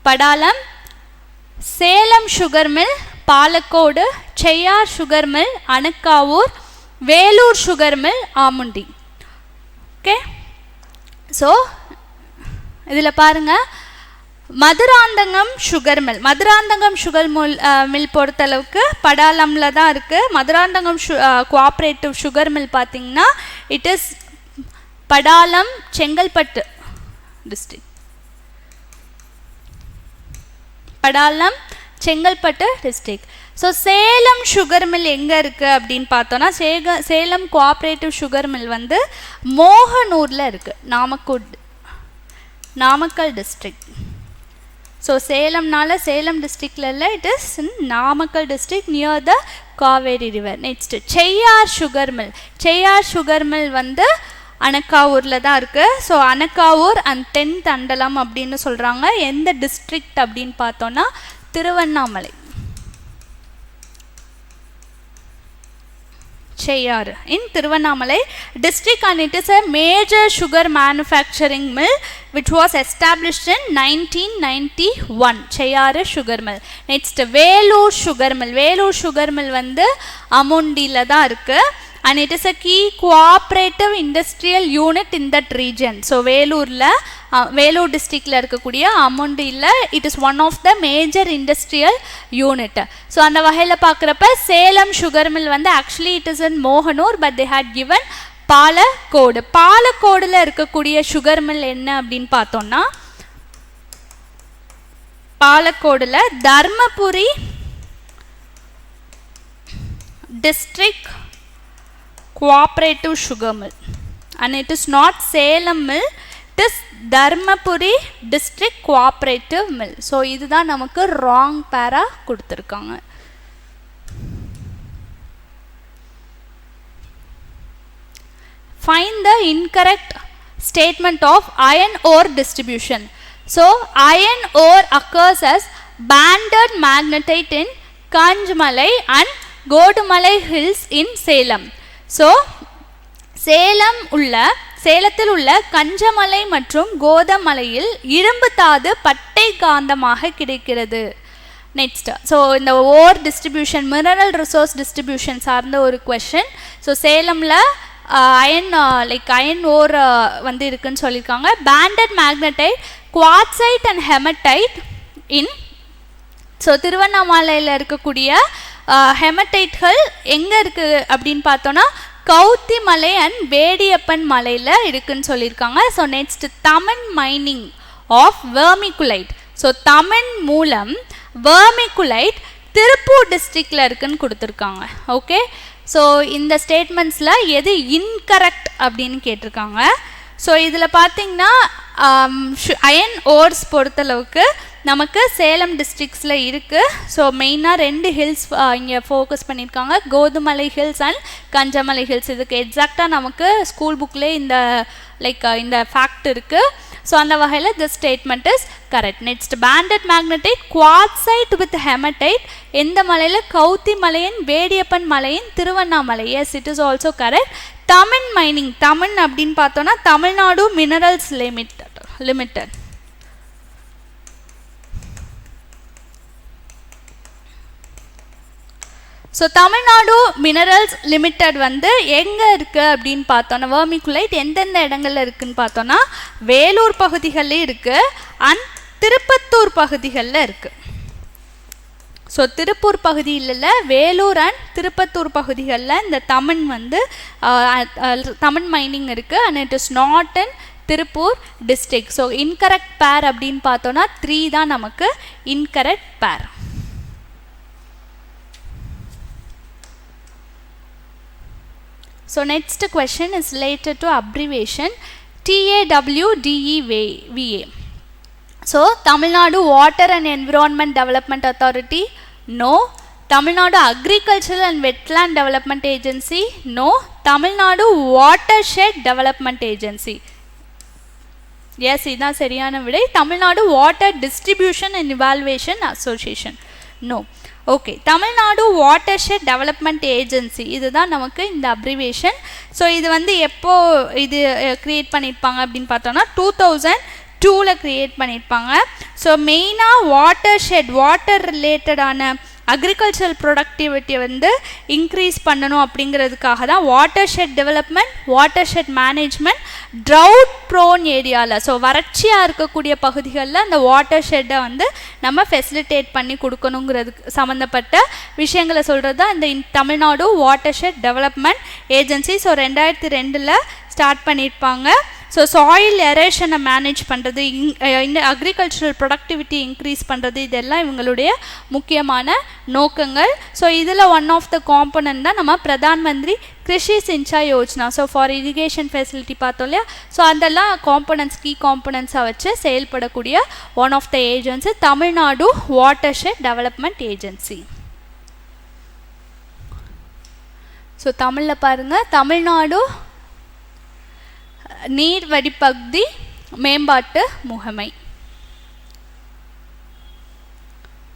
Padalam, Salem sugar mill Palacode, Cheyyar sugar mill Anakkavur, Vellore sugar mill Amundi. Okay, so இதில் பாருங்கள், Madurantakam sugar mill, Madurantakam sugar mill பொறுத்தளவுக்கு படாலமில் தான் இருக்குது. Madurantakam cooperative sugar mill பார்த்திங்கன்னா it is Padalam, Chengalpattu district. Padalam, Chengalpattu district. So Salem sugar mill எங்கே இருக்குது அப்படின்னு பார்த்தோன்னா, சேலம் கோஆப்ரேட்டிவ் சுகர் மில் வந்து மோகனூரில் இருக்குது, நாமக்கல் டிஸ்ட்ரிக்ட். ஸோ சேலம்னால சேலம் டிஸ்ட்ரிக்டில் இல்லை, it is in Namakkal district near the Kaveri river. Next Cheyyar sugar mill, Cheyyar sugar mill வந்து அனக்காவூரில் தான் இருக்குது. So Anakkavur and then Thandalam அப்படின்னு சொல்கிறாங்க. எந்த டிஸ்ட்ரிக்ட் அப்படின்னு பார்த்தோன்னா Tiruvannamalai. Cheyar in Tiruvannamalai district, and it is a major sugar manufacturing mill which was established in 1991. Cheyar sugar mill. Next Velur sugar mill. Velur sugar mill வந்து அமுண்டில தான் இருக்கு, and it is a key cooperative industrial unit in that region. So வேலூர்ல வேலூர் டிஸ்ட்ரிக்ட்ல இருக்கக்கூடிய அமுண்டில it is one of the major industrial unit. So அந்த வகையில பார்க்குறப்ப Salem sugar mill வந்து actually it is in Mohanur, but they had given Palacode. பாலக்கோடுல இருக்கக்கூடிய sugar mill என்ன அப்படின்னு பார்த்தோம்னா, பாலக்கோடுல Dharmapuri district cooperative sugar mill, and it is not Salem mill, it is Dharmapuri district cooperative mill. So இதுதான் நமக்கு wrong para கொடுத்திருக்காங்க. Find the incorrect statement of iron ore distribution. So iron ore occurs as banded magnetite in Kanjmalai and Godumalai hills in Salem. So சேலத்தில் உள்ள கஞ்சமலை மற்றும் கோதமலையில் இரும்பு தாது பட்டை காந்தமாக கிடைக்கிறது. நெக்ஸ்ட், ஸோ இந்த ஓர் டிஸ்ட்ரிபியூஷன், மினரல் ரிசோர்ஸ் டிஸ்ட்ரிபியூஷன் சார்ந்த ஒரு கொஷின். ஸோ சேலமில் அயன் ஓர் வந்து இருக்குன்னு சொல்லியிருக்காங்க. Banded magnetite, quartzite and haematite in, so திருவண்ணாமலையில் இருக்கக்கூடிய ஹெமடைட்கள் எங்கே இருக்குது அப்படின்னு பார்த்தோன்னா கவுத்தி மலை அண்ட் வேடியப்பன் மலையில் இருக்குன்னு சொல்லியிருக்காங்க. So next TAMIN mining of vermiculite. So TAMIN மூலம் வெர்மிகுலைட் திருப்பூர் டிஸ்ட்ரிக்டில் இருக்குன்னு கொடுத்துருக்காங்க. ஓகே, ஸோ இந்த ஸ்டேட்மெண்ட்ஸில் எது இன்கரெக்ட் அப்படின்னு கேட்டிருக்காங்க. ஸோ இதில் பார்த்திங்கன்னா அயன் ஓர்ஸ் பொறுத்தளவுக்கு நமக்கு சேலம் டிஸ்ட்ரிக்ஸில் இருக்குது. ஸோ மெயினாக 2 ஹில்ஸ் இங்கே ஃபோக்கஸ் பண்ணியிருக்காங்க, கோதுமலை ஹில்ஸ் அண்ட் கஞ்சமலை ஹில்ஸ். இதுக்கு எக்ஸாக்டாக நமக்கு ஸ்கூல் புக்லேயே இந்த ஃபேக்ட் இருக்குது. ஸோ அந்த வகையில் this statement is correct. Next banded magnetite, quartzite with hematite எந்த மலையில்? கவுத்தி மலையின் வேடியப்பன் மலையின் Tiruvannamalai. Yes, it is also correct. TAMIN mining, TAMIN அப்படின்னு பார்த்தோன்னா Tamil Nadu minerals limited. So Tamil Nadu minerals limited வந்து எங்கே இருக்குது அப்படின்னு பார்த்தோன்னா, வெர்மிகுலைட் எந்தெந்த இடங்களில் இருக்குதுன்னு பார்த்தோன்னா வேலூர் பகுதிகளில் இருக்குது அண்ட் திருப்பத்தூர் பகுதிகளில் இருக்குது. ஸோ திருப்பூர் பகுதியில் வேலூர் அண்ட் திருப்பத்தூர் பகுதிகளில் இந்த தமிழ் மைனிங் இருக்குது, and it is not in Tiruppur district. So incorrect பேர் அப்படின்னு பார்த்தோன்னா 3 தான் நமக்கு இன்கரெக்ட் பேர். So next question is related to abbreviation TAWDEVA. So Tamil Nadu Water and Environment Development Authority, no. Tamil Nadu Agricultural and Wetland Development Agency, no. Tamil Nadu Watershed Development Agency. Yes, இதுதான் சரியான விடை. Tamil Nadu Water Distribution and Evaluation Association, no. Okay, Tamil Nadu watershed development agency இதுதான் நமக்கு இந்த abbreviation. So இது வந்து எப்போ இது க்ரியேட் பண்ணியிருப்பாங்க அப்படின்னு பார்த்தோன்னா 2002 க்ரியேட் பண்ணியிருப்பாங்க. ஸோ மெயினாக வாட்டர் ரிலேட்டடான அக்ரிகல்ச்சரல் ப்ரொடக்டிவிட்டியை வந்து இன்க்ரீஸ் பண்ணணும் அப்படிங்கிறதுக்காக தான் watershed development, watershed management, trout prone ஏரியாவில், ஸோ வறட்சியாக இருக்கக்கூடிய பகுதிகளில் அந்த வாட்டர்ஷெட்டை வந்து நம்ம ஃபெசிலிட்டேட் பண்ணி கொடுக்கணுங்கிறதுக்கு சம்மந்தப்பட்ட விஷயங்களை சொல்கிறது தான் இந்த Tamil Nadu watershed development agency. So 2002 start பண்ணியிருப்பாங்க. ஸோ சாயில் எரேஷனை மேனேஜ் பண்ணுறது, இந்த அக்ரிகல்ச்சரல் ப்ரொடக்டிவிட்டி இன்க்ரீஸ் பண்ணுறது, இதெல்லாம் இவங்களுடைய முக்கியமான நோக்கங்கள். ஸோ இதில் ஒன் ஆஃப் த காம்பனன்ட் தான் நம்ம Pradhan Mantri Krishi Sinchai Yojana. So for irrigation facility பார்த்தோம் இல்லையா, ஸோ அதெல்லாம் காம்பனன்ட்ஸ், கீ காம்பனன்ட்ஸாக வச்சு செயல்படக்கூடிய one of the agency Tamil Nadu watershed development agency. So தமிழில் பாருங்கள், தமிழ்நாடு நீர் வடிப்பகுதி மேம்பாட்டு முகமை.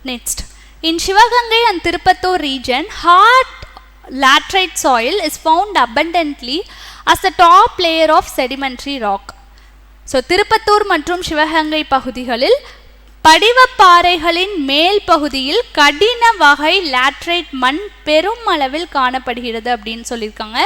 Next, in Shivagangai and Tirupattur region, hard laterite soil is found abundantly as the top layer of sedimentary rock. So Tirupattur மற்றும் சிவகங்கை பகுதிகளில் படிவப்பாறைகளின் மேல் பகுதியில் கடின வகை லேட்ரைட் மண் பெரும் அளவில் காணப்படுகிறது அப்படின்னு சொல்லியிருக்காங்க.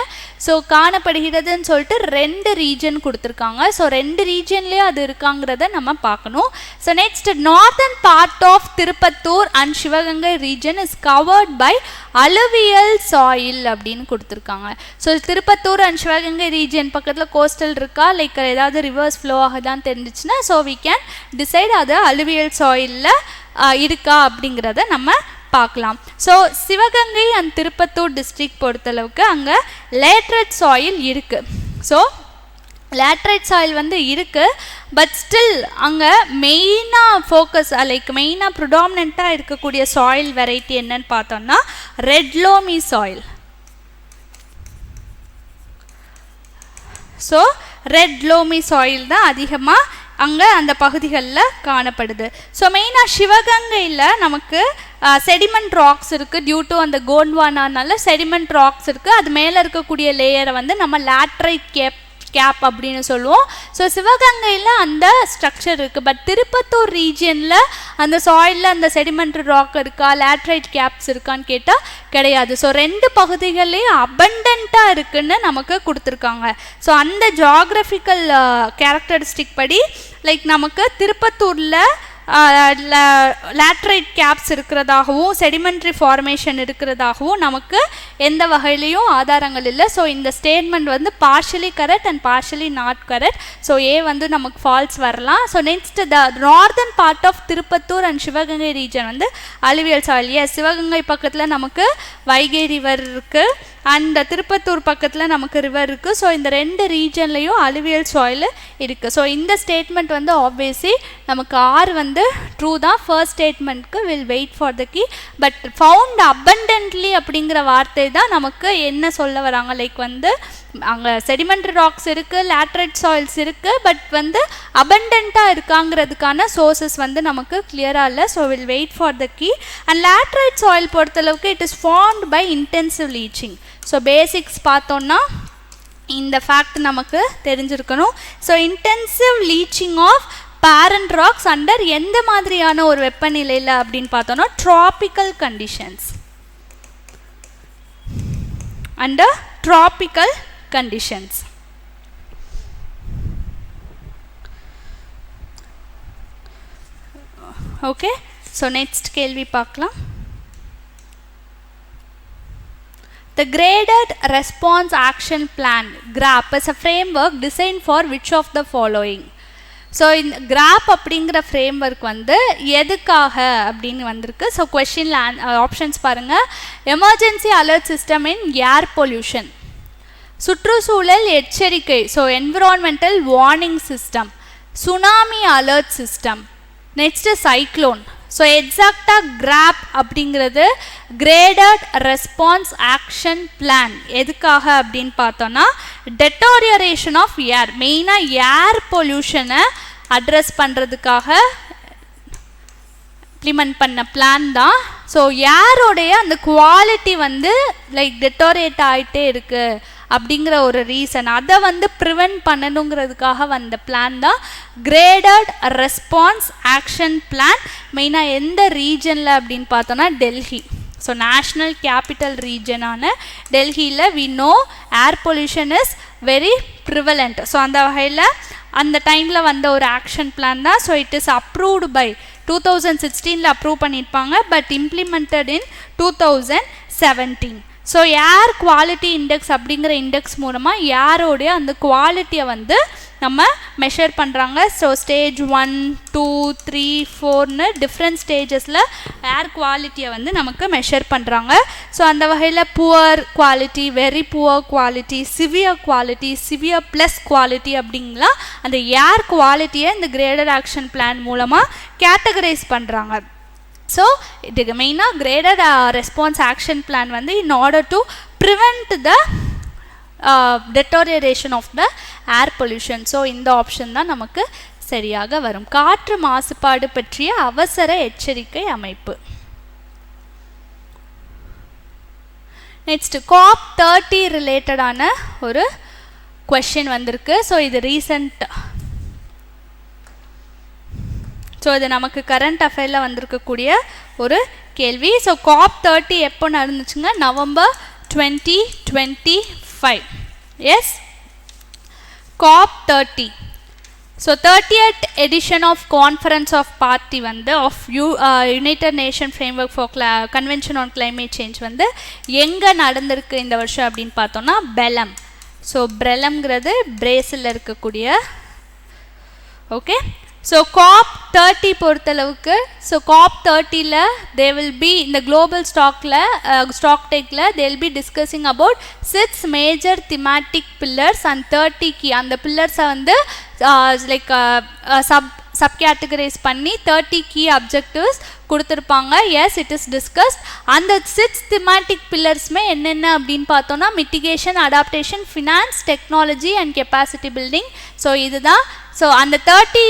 ஸோ காணப்படுகிறதுன்னு சொல்லிட்டு 2 ரீஜன் கொடுத்துருக்காங்க. ஸோ 2 ரீஜன்லேயே அது இருக்காங்கிறத நம்ம பார்க்கணும். So next, northern part of Tiruppattur and Sivaganga region is covered by alluvial soil அப்படின்னு கொடுத்துருக்காங்க. So Tiruppattur and Sivaganga region பக்கத்தில் கோஸ்டல் இருக்கா, லைக் ஏதாவது ரிவர்ஸ் ஃப்ளோ ஆகுதான்னு தெரிஞ்சிச்சுன்னா ஸோ வி கேன் டிசைட் அது அலுவியல் சாயிலில் இருக்கா அப்படிங்கிறத நம்ம பார்க்கலாம். So Sivaganga and Tiruppattur district பொறுத்தளவுக்கு அங்கே லேட்ரைட் சாயில் இருக்குது. ஸோ லேட்ரைட் சாயில் வந்து இருக்குது, பட் ஸ்டில் அங்கே மெயினாக ஃபோக்கஸ் லைக் மெயினாக ப்ரிடாமினண்ட்டாக இருக்கக்கூடிய சாயில் வெரைட்டி என்னன்னு பார்த்தோம்னா red loamy soil. So red loamy soil தான் அதிகமாக அங்கே அந்த பகுதிகளில் காணப்படுது. ஸோ மெயினாக சிவகங்கையில் நமக்கு செடிமெண்ட் ராக்ஸ் இருக்குது. டியூ டு அந்த கோண்ட்வானானால செடிமெண்ட் ராக்ஸ் இருக்குது. அது மேலே இருக்கக்கூடிய லேயரை வந்து நம்ம லேட்ரைட் கேப் அப்படின்னு சொல்லுவோம். ஸோ சிவகங்கையில் அந்த ஸ்ட்ரக்சர் இருக்குது. பட் திருப்பத்தூர் ரீஜியனில் அந்த சாயிலில் அந்த செடிமெண்ட்ரி ராக் இருக்கா, லேட்ரைட் கேப்ஸ் இருக்கான்னு கேட்டால் கிடையாது. ஸோ 2 பகுதிகள்லேயும் அபண்டண்ட்டாக இருக்குன்னு நமக்கு கொடுத்துருக்காங்க. ஸோ அந்த ஜியாகிரபிக்கல் கேரக்டரிஸ்டிக் படி லைக் நமக்கு திருப்பத்தூரில் லேட்ரைட் கேப்ஸ் இருக்கிறதாகவும் செடிமெண்ட்ரி ஃபார்மேஷன் இருக்கிறதாகவும் நமக்கு எந்த வகையிலையும் ஆதாரங்கள் இல்லை. ஸோ இந்த ஸ்டேட்மெண்ட் வந்து partially correct and partially not correct. So A வந்து நமக்கு ஃபால்ஸ் வரலாம். So next, the northern part of Tiruppattur and Sivaganga region வந்து அலுவியல் சாயில். எஸ், சிவகங்கை பக்கத்தில் நமக்கு வைகை ரிவர் இருக்குது அண்ட் திருப்பத்தூர் பக்கத்தில் நமக்கு ரிவர் இருக்குது. ஸோ இந்த 2 ரீஜன்லேயும் அலுவியல் சாயில் இருக்குது. ஸோ இந்த ஸ்டேட்மெண்ட் வந்து ஆப்வியஸ்லி நமக்கு ஆர் வந்து ட்ரூ தான். ஃபர்ஸ்ட் ஸ்டேட்மெண்ட்க்கு will wait for the key. But found abundantly அப்படிங்கிற வார்த்தை தான் நமக்கு என்ன சொல்ல வராங்க, லைக் வந்து அங்கே செடிமெண்ட்ரி ராக்ஸ் இருக்குது, லேட்ரைட் சாயில்ஸ் இருக்குது, பட் வந்து அபண்டண்ட்டாக இருக்காங்கிறதுக்கான சோர்சஸ் வந்து நமக்கு கிளியராக இல்லை. So will wait for the key. And laterite soil பொறுத்தளவுக்கு it is formed by intensive leaching. So basics பார்த்தோன்னா இந்த ஃபேக்ட் நமக்கு தெரிஞ்சிருக்கணும். So intensive leaching of parent rocks under எந்த மாதிரியான ஒரு வெப்பநிலையில் அப்படின்னு பார்த்தோன்னா tropical conditions. Under tropical conditions. Okay, so next கேள்வி பார்க்கலாம். The graded response action plan GRAP is a framework designed for which of the following? So இந்த graph அப்படிங்கிற ஃப்ரேம்ஒர்க் வந்து எதுக்காக அப்படின்னு வந்திருக்கு. ஸோ கொஷினில் ஆப்ஷன்ஸ் பாருங்கள். எமர்ஜென்சி அலர்ட் சிஸ்டம் இன் ஏர் பொல்யூஷன், சுற்றுச்சூழல் எச்சரிக்கை, so environmental warning system, tsunami alert system, next cyclone. So எக்ஸாக்டாக கிராப் அப்படிங்கிறது கிரேடட் ரெஸ்பான்ஸ் ஆக்ஷன் பிளான் எதுக்காக அப்படின்னு பார்த்தோன்னா டெட்டோரியரேஷன் ஆஃப் ஏர், மெயினாக ஏர் பொல்யூஷனை அட்ரஸ் பண்ணுறதுக்காக இம்ப்ளிமெண்ட் பண்ண பிளான் தான் ஸோ ஏரோடைய அந்த குவாலிட்டி வந்து லைக் டெட்டோரேட் ஆகிட்டே இருக்குது அப்படிங்கிற ஒரு ரீசன், அதை வந்து ப்ரிவென்ட் பண்ணணுங்கிறதுக்காக வந்த பிளான் தான் கிரேடட் ரெஸ்பான்ஸ் ஆக்ஷன் பிளான். மெயினாக எந்த ரீஜனில் அப்படின்னு பார்த்தோன்னா டெல்லி. ஸோ நேஷ்னல் கேபிட்டல் ரீஜனான டெல்லியில் we know air pollution is very prevalent. So அந்த வகையில் அந்த டைமில் வந்த ஒரு ஆக்ஷன் பிளான் தான். So it is approved by 2016 approve பண்ணியிருப்பாங்க, but implemented in 2017. So air quality index அப்படிங்கிற இண்டெக்ஸ் மூலமாக ஏரோடைய அந்த குவாலிட்டியை வந்து நம்ம மெஷர் பண்ணுறாங்க. ஸோ ஸ்டேஜ் 1, 2, 3, 4ன்னு டிஃப்ரெண்ட் ஸ்டேஜஸில் ஏர் குவாலிட்டியை வந்து நமக்கு மெஷர் பண்ணுறாங்க. ஸோ அந்த வகையில் poor quality, very poor quality, severe quality, severe plus quality அப்படிங்களா அந்த ஏர் குவாலிட்டியை இந்த கிரேடட் ஆக்ஷன் பிளான் மூலமாக கேட்டகரைஸ் பண்ணுறாங்க. ஸோ இதுக்கு மெயினாக கிரேடட் ரெஸ்பான்ஸ் ஆக்ஷன் பிளான் வந்து in order to prevent the deterioration of the air pollution. So இந்த ஆப்ஷன் தான் நமக்கு சரியாக வரும். காற்று மாசுபாடு பற்றிய அவசர எச்சரிக்கை அமைப்பு. நெக்ஸ்ட் COP30 ரிலேட்டடான ஒரு கொஷின் வந்திருக்கு. ஸோ இது ரீசன்ட், ஸோ இது நமக்கு கரண்ட் அஃபேரில் வந்திருக்கக்கூடிய ஒரு கேள்வி. ஸோ COP30 எப்போ நடந்துச்சுங்க? November 2025. Yes, COP30. So 30th edition of Conference of Party வந்து of United Nations Framework for Convention on Climate Change வந்து எங்கே நடந்திருக்கு இந்த வருஷம் அப்படின்னு பார்த்தோன்னா பெலம். ஸோ பெலம்ங்கிறது பிரேசிலில் இருக்கக்கூடிய, ஓகே. ஸோ COP30 பொறுத்தளவுக்கு, ஸோ COP30ல தே வில் பி இந்த குளோபல் ஸ்டாக் டேக்கில் they will be discussing about 6 major thematic pillars and 30 key. அந்த பில்லர்ஸை வந்து லைக் சப் கேட்டகரைஸ் பண்ணி 30 கீ அப்ஜெக்டிவ்ஸ் கொடுத்துருப்பாங்க. Yes, it is discussed. அந்த 6 திமேட்டிக் பில்லர்ஸுமே என்னென்ன அப்படின்னு பார்த்தோன்னா mitigation, adaptation, finance, technology and capacity building. So இதுதான். ஸோ அந்த 30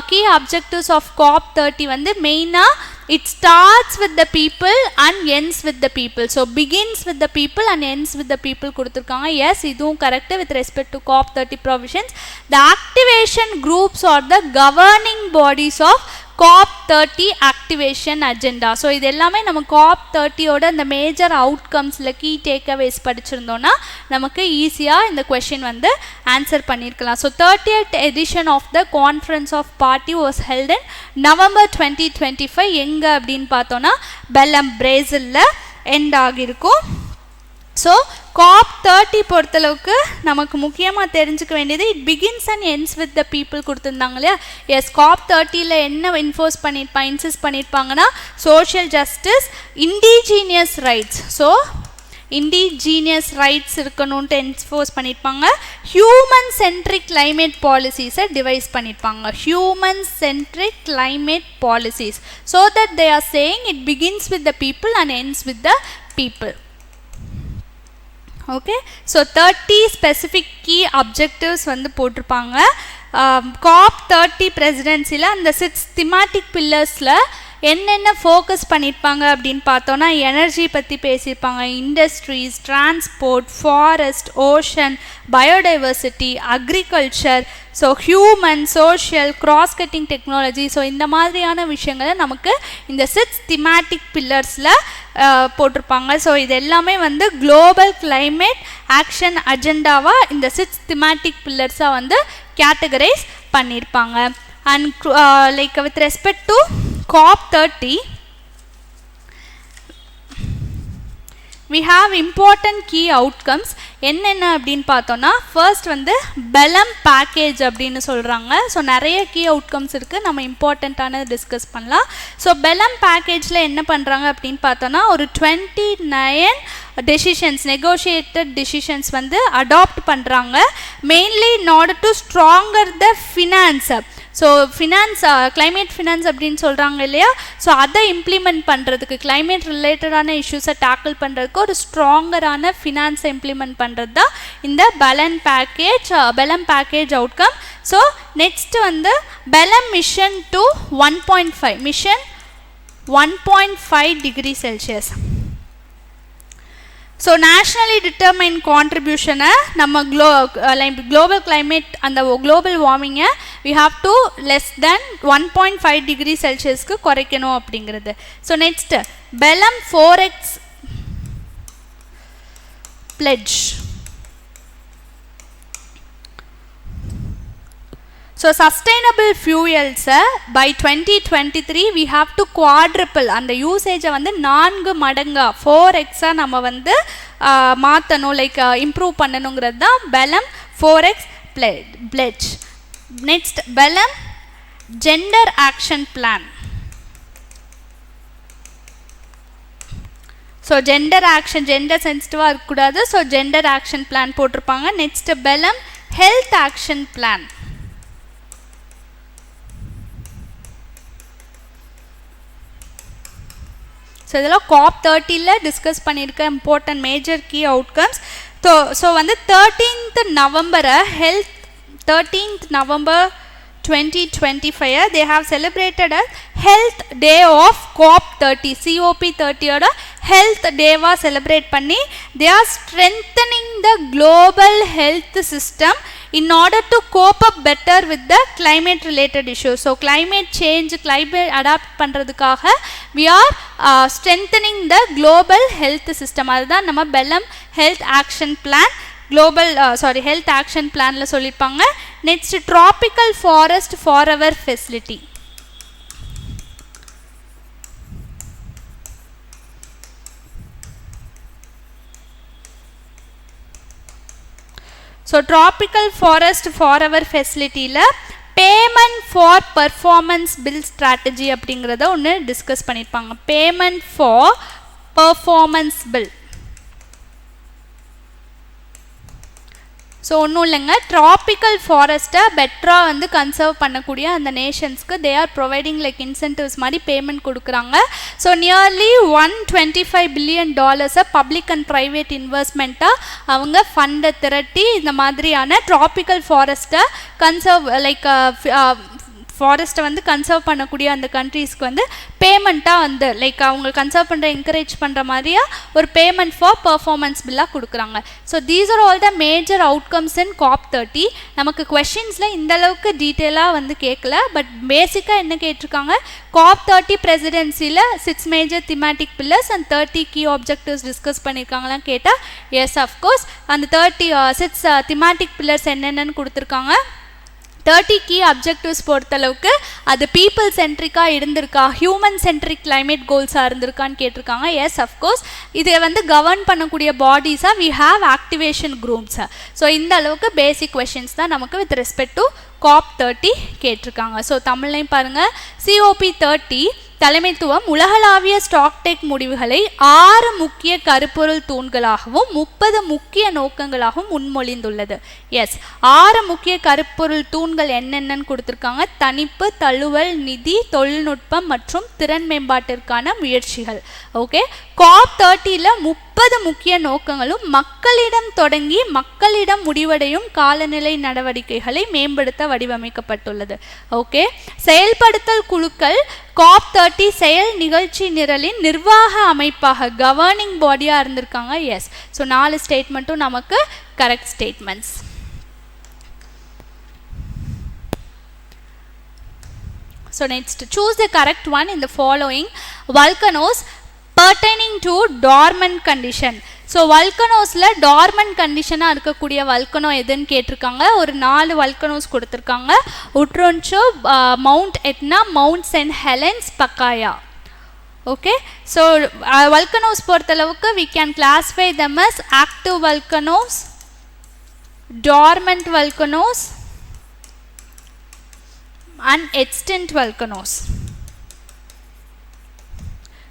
கீ அப்ஜெக்டிவ்ஸ் ஆஃப் COP30 வந்து மெயினாக it starts with the people and ends with the people. So begins with the people and ends with the people கொடுத்துருக்காங்க. Yes, இதுவும் correct with respect to COP30 provisions. The activation groups are the governing bodies of COP30 activation agenda. So இது எல்லாமே நம்ம COP30யோட இந்த major அவுட்கம்ஸில் key takeaways படிச்சிருந்தோன்னா நமக்கு ஈஸியாக இந்த கொஷின் வந்து ஆன்சர் பண்ணியிருக்கலாம். So 30th edition of the conference of party was held in November 2025. எங்கே அப்படின்னு பார்த்தோன்னா பெலம், பிரேசிலில் எண்ட் ஆகியிருக்கும். ஸோ COP30 பொறுத்தளவுக்கு நமக்கு முக்கியமாக தெரிஞ்சுக்க வேண்டியது it begins and ends with the people கொடுத்துருந்தாங்க இல்லையா. எஸ், COP30ல என்ன இன்சிஸ்ட் பண்ணியிருப்பாங்கன்னா social justice, indigenous rights. So indigenous rights இருக்கணும்ன்ட்டு என்ஃபோர்ஸ் பண்ணியிருப்பாங்க. ஹியூமன் சென்ட்ரிக் கிளைமேட் பாலிசிஸை டிவைஸ் பண்ணியிருப்பாங்க. Human centric climate policies. So that they are saying it begins with the people and ends with the people. Okay. So 30 specific key objectives வந்து போட்டிருப்பாங்க. COP30 பிரசிடென்சியில் அந்த 6 திமாட்டிக் பில்லர்ஸில் என்னென்ன focus பண்ணியிருப்பாங்க அப்படின்னு பார்த்தோன்னா எனர்ஜி பற்றி பேசியிருப்பாங்க, industries, transport, forest, ocean, biodiversity, agriculture, so human, social, cross cutting technology. So இந்த மாதிரியான விஷயங்களை நமக்கு இந்த 6 திமேட்டிக் பில்லர்ஸில் போட்டிருப்பாங்க. ஸோ இது எல்லாமே வந்து குளோபல் கிளைமேட் ஆக்ஷன் அஜெண்டாவாக இந்த 6 திமேட்டிக் பில்லர்ஸாக வந்து கேட்டகரைஸ் பண்ணியிருப்பாங்க. And like with respect to COP30 we have important key outcomes. என்னென்ன அப்படின்னு பார்த்தோன்னா ஃபர்ஸ்ட் வந்து பெலம் பேக்கேஜ் அப்படின்னு சொல்கிறாங்க. ஸோ நிறைய கீ அவுட்கம்ஸ் இருக்குது, நம்ம இம்பார்ட்டண்ட்டானது டிஸ்கஸ் பண்ணலாம். ஸோ பெலம் பேக்கேஜில் என்ன பண்ணுறாங்க அப்படின்னு பார்த்தோன்னா ஒரு 29 டெசிஷன்ஸ், நெகோஷியேட்டட் டெசிஷன்ஸ் வந்து அடாப்ட் பண்ணுறாங்க. Mainly in order to stronger the finance. So finance, climate finance அப்படின்னு சொல்கிறாங்க இல்லையா. ஸோ அதை இம்ப்ளிமெண்ட் பண்ணுறதுக்கு, கிளைமேட் ரிலேட்டடான இஷ்யூஸை டேக்கிள் பண்ணுறதுக்கு ஒரு ஸ்ட்ராங்கரான ஃபினான்ஸை இம்ப்ளிமெண்ட் பண்ணுறது தான் இந்த Belem package outcome. So next வந்து Belem mission to 1.5 mission 1.5 degree Celsius. So nationally determined contribution நம்ம global climate and the global warming we have to less than 1.5 degree Celsius க்கு குறைக்கணும் அப்படிங்கிறது. So next Belem 4x pledge. So sustainable fuels by 2023 we have to quadruple and the usage வந்து 4 மடங்கா 4x நம்ம வந்து மாத்தணும் like improve பண்ணனும்ங்கிறது தான் Belem 4x pledge. Next Belem gender action plan. So gender action gender sensitive இருக்க கூடாது. So gender action plan போட்டுருப்பாங்க. Next Belem health action plan. So இதெல்லாம் COP30 ல டிஸ்கஸ் பண்ணிருக்க important major key outcomes. So வந்து 13th November 2025 they have celebrated a health day of COP30 COP30 ஓட health day வா celebrate பண்ணி they are strengthening the global health system in order to cope up better with the climate related issues. So climate change climate adapt பண்றதுக்காக we are strengthening the global health system. அதுதான் நம்ம Belem health action plan global health action plan ல சொல்லிருப்பாங்க. Next tropical forest forever facility. So tropical forest forever facility ல payment for performance bill strategy அப்படிங்கறத ஒன்னு discuss பண்ணிருப்பாங்க. payment for performance bill. So ஒன்றும் இல்லைங்க ட்ராபிக்கல் ஃபாரஸ்ட்டை பெட்டராக வந்து கன்சர்வ் பண்ணக்கூடிய அந்த நேஷன்ஸ்க்கு they are providing like incentives மாதிரி பேமெண்ட் கொடுக்குறாங்க. So nearly $125 billion public and private இன்வெஸ்ட்மெண்ட்டாக அவங்க ஃபண்டை திரட்டி இந்த மாதிரியான ட்ராபிக்கல் ஃபாரஸ்ட்டை கன்சர்வ் லைக் ஃபாரஸ்ட்டை வந்து கன்சர்வ் பண்ணக்கூடிய அந்த கண்ட்ரீஸ்க்கு வந்து பேமெண்ட்டாக வந்து லைக் அவங்க கன்சர்வ் பண்ணுற என்கரேஜ் பண்ணுற மாதிரியா ஒரு பேமெண்ட் ஃபார் பர்ஃபார்மன்ஸ் பில்லாக கொடுக்குறாங்க. So these are all the major outcomes in COP30. நமக்கு கொஷின்ஸில் இந்தளவுக்கு டீட்டெயிலாக வந்து கேட்கல, பட் பேசிக்காக என்ன கேட்டிருக்காங்க COP30 பிரசிடென்சியில் 6 major thematic pillars and 30 key objectives discuss பண்ணியிருக்காங்களான்னு கேட்டால் எஸ் அஃப்கோர்ஸ் அந்த 6 திமேட்டிக் பில்லர்ஸ் என்னென்னு கொடுத்துருக்காங்க. 30 key objectives பொறுத்தளவுக்கு அது people centric-ஆ இருந்திருக்கா, human centric climate goals-ஆ இருந்திருக்கான்னு கேட்டிருக்காங்க. எஸ் அஃப்கோர்ஸ் இதை வந்து கவர்ன் பண்ணக்கூடிய பாடிஸாக we have activation groups. So இந்த அளவுக்கு பேசிக் கொஷின்ஸ் தான் நமக்கு வித் ரெஸ்பெக்ட் டு COP30 கேட்டிருக்காங்க. ஸோ தமிழ்லையும் பாருங்கள் COP30 தலைமைத்துவம் உலகளாவிய ஸ்டாக்டெக் முடிவுகளை 6 முக்கிய கருப்பொருள் தூண்களாகவும் 30 முக்கிய நோக்கங்களாகவும் முன்மொழிந்துள்ளது. எஸ் 6 முக்கிய கருப்பொருள் தூண்கள் என்னென்னு கொடுத்துருக்காங்க. தணிப்பு, தழுவல், நிதி, தொழில்நுட்பம் மற்றும் திறன் மேம்பாட்டிற்கான முயற்சிகள். ஓகே COP30ல 30 முக்கிய நோக்கங்களும் மக்களிடம் தொடங்கி மக்களிடம் முடிவடையும் காலநிலை நடவடிக்கைகளை மேம்படுத்த வடிவமைக்கப்பட்டுள்ளது. ஓகே செயல்படுத்தல் குழுக்கள் COP30 செயல் நிகழ்ச்சி நிரலின் நிர்வாக அமைப்பாக கவர்னிங் பாடியாக இருந்திருக்காங்க. எஸ் ஸோ 4 ஸ்டேட்மெண்ட்டும் நமக்கு correct statements. So next choose the correct one in the following volcanoes pertaining to dormant condition. So வல்கனோஸில் டார்மண்ட் கண்டிஷனாக இருக்கக்கூடிய வல்கனோ எதுன்னு கேட்டிருக்காங்க. ஒரு 4 வல்கனோஸ் கொடுத்துருக்காங்க. உட்ரோன்ச்சோ, Mount Etna, Mount St Helens, Pacaya. Okay so volcanoes பொறுத்தளவுக்கு we can classify them as active volcanoes, dormant volcanoes and extinct volcanoes.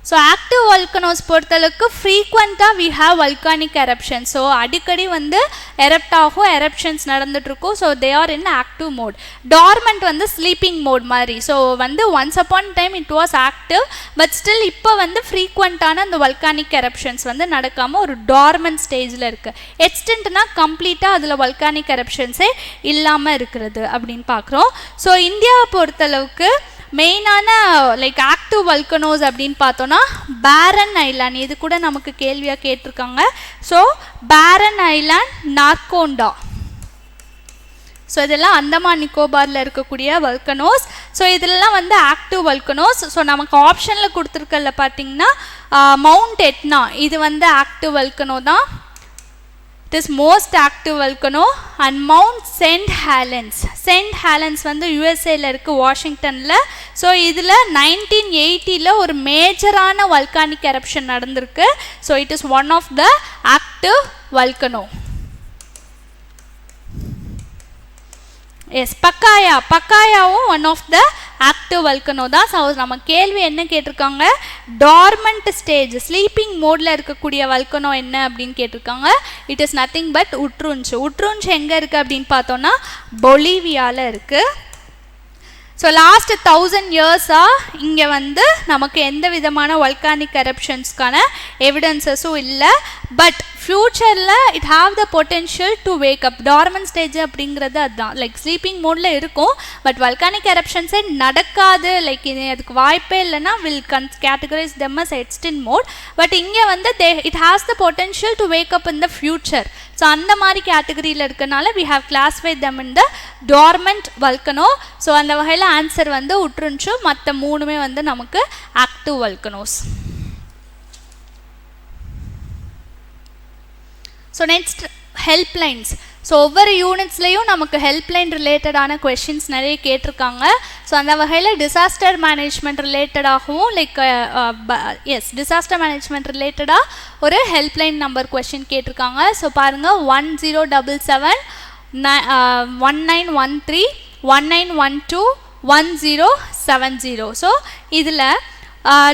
So active volcanoes பொறுத்தளவுக்கு ஃப்ரீக்வெண்ட்டாக we have volcanic eruption. So அடிக்கடி வந்து எரப்ட் ஆகும், eruptions நடந்துகிட்ருக்கும். So they are in active mode. Dormant வந்து sleeping mode மாதிரி. So வந்து once upon time it was active, but still இப்போ வந்து ஃப்ரீக்வெண்ட்டான அந்த வல்கானிக் எரப்ஷன்ஸ் வந்து நடக்காமல் ஒரு டார்மெண்ட் ஸ்டேஜில் இருக்குது. எக்ஸ்டென்ட்னா கம்ப்ளீட்டாக அதில் வல்கானிக் எரப்ஷன்ஸே இல்லாமல் இருக்கிறது அப்படின்னு பார்க்குறோம். ஸோ இந்தியாவை பொறுத்தளவுக்கு மெயினான லைக் ஆக்டிவ் வல்கனோஸ் அப்படின்னு பார்த்தோன்னா பேரன் ஐலாண்ட், இது கூட நமக்கு கேள்வியாக கேட்டிருக்காங்க. ஸோ பேரன் ஐலாண்ட், நார்கோண்டா, ஸோ இதெல்லாம் அந்தமான் நிக்கோபாரில் இருக்கக்கூடிய வல்கனோஸ். ஸோ இதெல்லாம் வந்து ஆக்டிவ் வல்கனோஸ். ஸோ நமக்கு ஆப்ஷனில் கொடுத்துருக்கல பார்த்தீங்கன்னா மவுண்ட் எட்னா, இது வந்து ஆக்டிவ் வல்கனோ தான். It is most active volcano. And Mount St. Helens. St. Helens வந்து யூஎஸ்ஏல இருக்குது, வாஷிங்டனில். ஸோ இதில் 1980 ஒரு மேஜரான வல்கானிக் எரப்ஷன் நடந்திருக்கு. So it is one of the active volcano. Yes, பக்காயாவும் one of the active volcano தான். ஸோ நம்ம கேள்வி என்ன கேட்டிருக்காங்க, டார்மண்ட் ஸ்டேஜ், ஸ்லீப்பிங் மோடில் இருக்கக்கூடிய வல்கனோ என்ன அப்படின்னு கேட்டிருக்காங்க. இட் இஸ் நத்திங் பட் உட்ருஞ்ச் எங்கே இருக்குது அப்படின்னு பார்த்தோன்னா பொலிவியாவில் இருக்குது. ஸோ லாஸ்ட் 1000 இயர்ஸாக இங்கே வந்து நமக்கு எந்த விதமான வல்கானிக் எரப்ஷன்ஸ்க்கான எவிடன்சஸும் இல்லை. பட் ஃப்யூச்சரில் it have the potential to wake up. Dormant stage அப்படிங்கிறது அதுதான், லைக் ஸ்லீப்பிங் மோடில் இருக்கும், பட் வல்கானிக் எரப்ஷன்ஸே நடக்காது, லைக் இது அதுக்கு வாய்ப்பே இல்லைன்னா will categorise them as extinct mode. But இங்கே வந்து it has the potential to wake up in the future. So அந்த மாதிரி கேட்டகரியில் இருக்கனால we have classified them in the dormant volcano. So அந்த வகையில் ஆன்சர் வந்து உட்ருஞ்சு, மற்ற மூணுமே வந்து நமக்கு active volcanoes. So next helplines. So ஒவ்வொரு யூனிட்ஸ்லேயும் நமக்கு ஹெல்ப்லைன் ரிலேட்டடான கொஷின்ஸ் நிறைய கேட்டிருக்காங்க. ஸோ அந்த வகையில் டிசாஸ்டர் மேனேஜ்மெண்ட் ரிலேட்டடாகவும் லைக் டிசாஸ்டர் மேனேஜ்மெண்ட் ரிலேட்டடாக ஒரு ஹெல்ப்லைன் நம்பர் கொஷின் கேட்டிருக்காங்க. ஸோ பாருங்கள், 1077 1913 1912 1070. ஸோ இதில்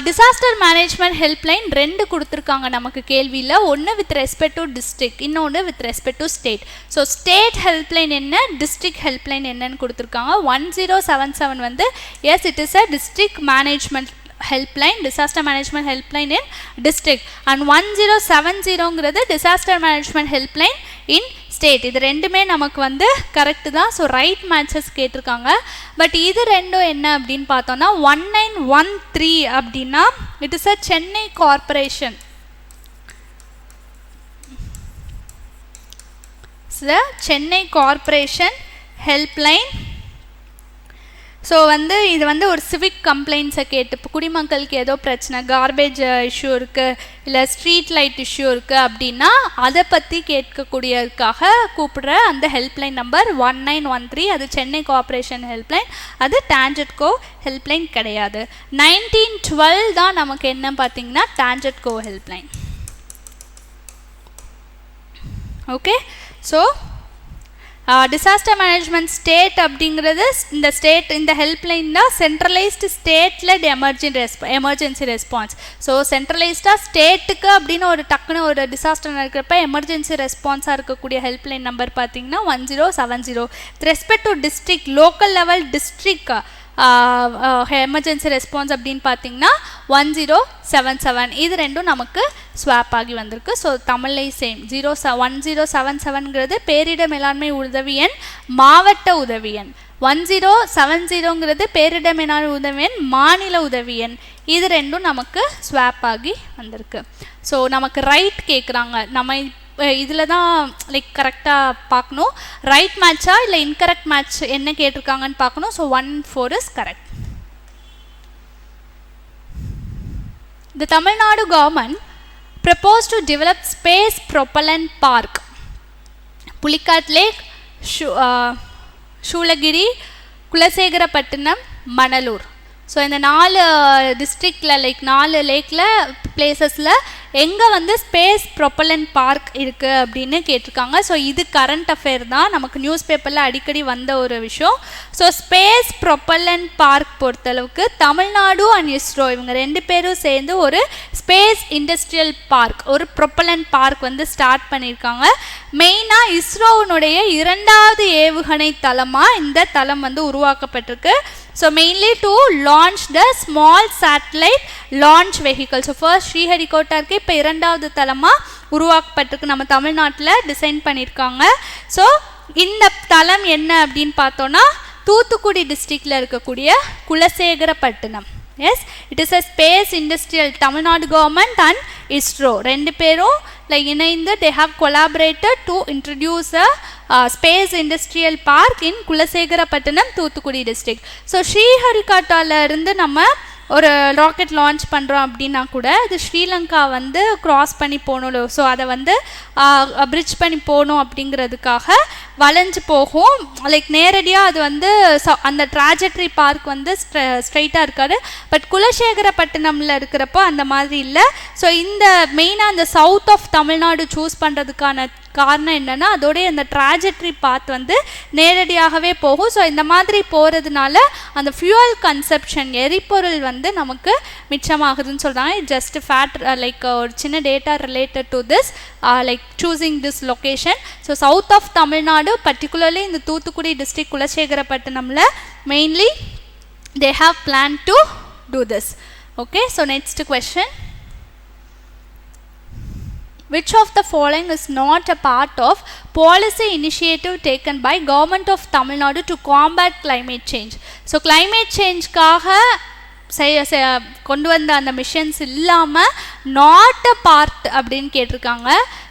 டிசாஸ்டர் மேனேஜ்மெண்ட் ஹெல்ப்லைன் 2 கொடுத்துருக்காங்க நமக்கு கேள்வியில். ஒன்று வித் ரெஸ்பெக்ட் டு டிஸ்ட்ரிக்ட், இன்னொன்று with respect to state. So state helpline என்ன, டிஸ்ட்ரிக்ட் ஹெல்ப்லைன் என்னன்னு கொடுத்துருக்காங்க. 1077 வந்து yes, it is a district management helpline, disaster management helpline in district. And 1070ங்கிறது disaster management helpline in state. இது ரெண்டுமே நமக்கு வந்து கரெக்டு தான். ஸோ ரைட் மேட்சஸ் கேட்டிருக்காங்க. பட் இது ரெண்டும் என்ன அப்படின்னு பார்த்தோன்னா 1913 அப்படின்னா it is a Chennai corporation, Chennai corporation helpline. So வந்து இது வந்து ஒரு சிவிக் கம்ப்ளைண்ட்ஸை கேட்டு, இப்போ குடிமக்களுக்கு ஏதோ பிரச்சனை, கார்பேஜ் இஷ்யூ இருக்குது, இல்லை ஸ்ட்ரீட் லைட் இஷ்யூ இருக்குது அப்படின்னா அதை பற்றி கேட்கக்கூடியதுக்காக கூப்பிடுற அந்த ஹெல்ப்லைன் நம்பர் 1913. அது சென்னை கார்பரேஷன் ஹெல்ப்லைன், அது டான்ஜெட்கோ ஹெல்ப்லைன் கிடையாது. 1912 தான் நமக்கு என்ன பார்த்தீங்கன்னா TANGEDCO helpline. Okay, so disaster management state அப்படிங்கிறது இந்த ஸ்டேட், இந்த ஹெல்ப்லைன் தான் சென்ட்ரலைஸ்டு ஸ்டேட்டில் எமர்ஜென்சி ரெஸ்பான்ஸ். ஸோ சென்ட்ரலைஸ்டாக ஸ்டேட்டுக்கு அப்படின்னு ஒரு டக்குன்னு ஒரு டிசாஸ்டர் நடக்கிறப்ப எமர்ஜென்சி ரெஸ்பான்ஸாக இருக்கக்கூடிய ஹெல்ப்லைன் நம்பர் பார்த்தீங்கன்னா 1070. Respect to district, local level district emergency response அப்படின்னு பார்த்தீங்கன்னா 1077. இது ரெண்டும் நமக்கு ஸ்வாப் ஆகி வந்திருக்கு. ஸோ தமிழ்லை சேம் 1077ங்கிறது பேரிட மேலாண்மை உதவி எண், மாவட்ட உதவி எண். 1070ங்கிறது பேரிட மேலாண்மை உதவி எண், மாநில உதவி எண். இது ரெண்டும் நமக்கு ஸ்வாப் ஆகி வந்திருக்கு. ஸோ நமக்கு ரைட் கேட்குறாங்க, நம்ம இதில் தான் லைக் கரெக்டாக பார்க்கணும், ரைட் மேட்சா இல்லை இன்கரெக்ட் மேட்ச் என்ன கேட்டிருக்காங்கன்னு பார்க்கணும். So 14 is correct. The Tamil Nadu government proposed to develop space propellant park, Pulikat Lake, Shulagiri, Kulasegarapattinam, Manalur. So இந்த 4 டிஸ்ட்ரிக்டில் லைக் 4 லேக்கில் பிளேசஸில் எங்கே வந்து ஸ்பேஸ் ப்ரொப்பலண்ட் பார்க் இருக்குது அப்படின்னு கேட்டிருக்காங்க. ஸோ இது கரண்ட் அஃபேர் தான், நமக்கு நியூஸ் பேப்பரில் அடிக்கடி வந்த ஒரு விஷயம். ஸோ ஸ்பேஸ் ப்ரொப்பலண்ட் பார்க் பொறுத்தளவுக்கு தமிழ்நாடு அண்ட் இஸ்ரோ இவங்க 2 பேரும் சேர்ந்து ஒரு ஸ்பேஸ் இண்டஸ்ட்ரியல் பார்க், ஒரு ப்ரொப்பலண்ட் பார்க் வந்து ஸ்டார்ட் பண்ணியிருக்காங்க. மெயினாக இஸ்ரோவினுடைய 2வது ஏவுகணை தளமாக இந்த தளம் வந்து உருவாக்கப்பட்டிருக்கு. So mainly to launch the small satellite launch vehicle. So first ஸ்ரீஹரிகோட்டாருக்கு இப்போ 2வது தளமாக உருவாக்கப்பட்டிருக்கு, நம்ம தமிழ்நாட்டில் டிசைன் பண்ணியிருக்காங்க. ஸோ இந்த தளம் என்ன அப்படின்னு பார்த்தோன்னா தூத்துக்குடி டிஸ்ட்ரிக்டில் இருக்கக்கூடிய Kulasekarapattinam. Yes, it is a space industrial. Tamil Nadu government and ISRO ரெண்டு பேரும் இணைந்து they have collaborated to introduce a space industrial park in Kulasekarapattinam Thoothukudi district. So ஸ்ரீஹரிகோட்டால இருந்து நம்ம ஒரு ராக்கெட் லான்ச் பண்ணுறோம் அப்படின்னா கூட அது ஸ்ரீலங்கா வந்து க்ராஸ் பண்ணி போகணும். ஸோ அதை வந்து பிரிட்ஜ் பண்ணி போகணும் அப்படிங்கிறதுக்காக வளைஞ்சு போகும். நேரடியாக அது வந்து அந்த ட்ராஜெக்டரி பார்க் வந்து ஸ்ட்ரைட்டாக இருக்காது. பட் குலசேகரப்பட்டினமில் இருக்கிறப்போ அந்த மாதிரி இல்லை. ஸோ இந்த மெயினாக அந்த சவுத் ஆஃப் தமிழ்நாடு சூஸ் பண்ணுறதுக்கான காரணம் என்னென்னா அதோடைய அந்த ட்ராஜெக்டரி பாத் வந்து நேரடியாகவே போகும். ஸோ இந்த மாதிரி போகிறதுனால அந்த ஃபியூவல் கன்சப்ஷன் எரிபொருள் வந்து நமக்கு மிச்சமாகுதுன்னு சொல்கிறாங்க. ஜஸ்ட் ஃபேட் ஒரு சின்ன data related to this choosing this location. So south of Tamil Nadu particularly இந்த தூத்துக்குடி டிஸ்ட்ரிக்ட் குலசேகரப்பட்டினமில் mainly they have planned to do this. Okay, so next question. Which of the following is not a part of policy initiative taken by government of Tamil Nadu to combat climate change? So climate change காக கொண்டு வந்த அந்த missions இல்லாமல் not a part அப்படின்னு கேட்டிருக்காங்க.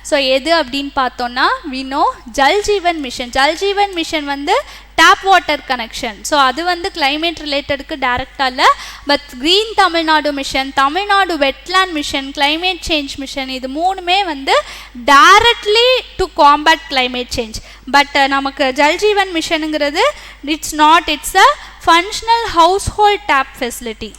So எது அப்படின்னு பார்த்தோன்னா we know Jal Jeevan mission. Jal Jeevan mission வந்து டேப் வாட்டர் கனெக்ஷன். ஸோ அது வந்து கிளைமேட் ரிலேட்டடுக்கு டைரக்டாக இல்லை. But green Tamil Nadu mission, Tamil Nadu wetland mission, climate change mission, இது மூணுமே வந்து directly to combat climate change. But நமக்கு ஜல்ஜீவன் மிஷனுங்கிறது it's a functional household tap facility.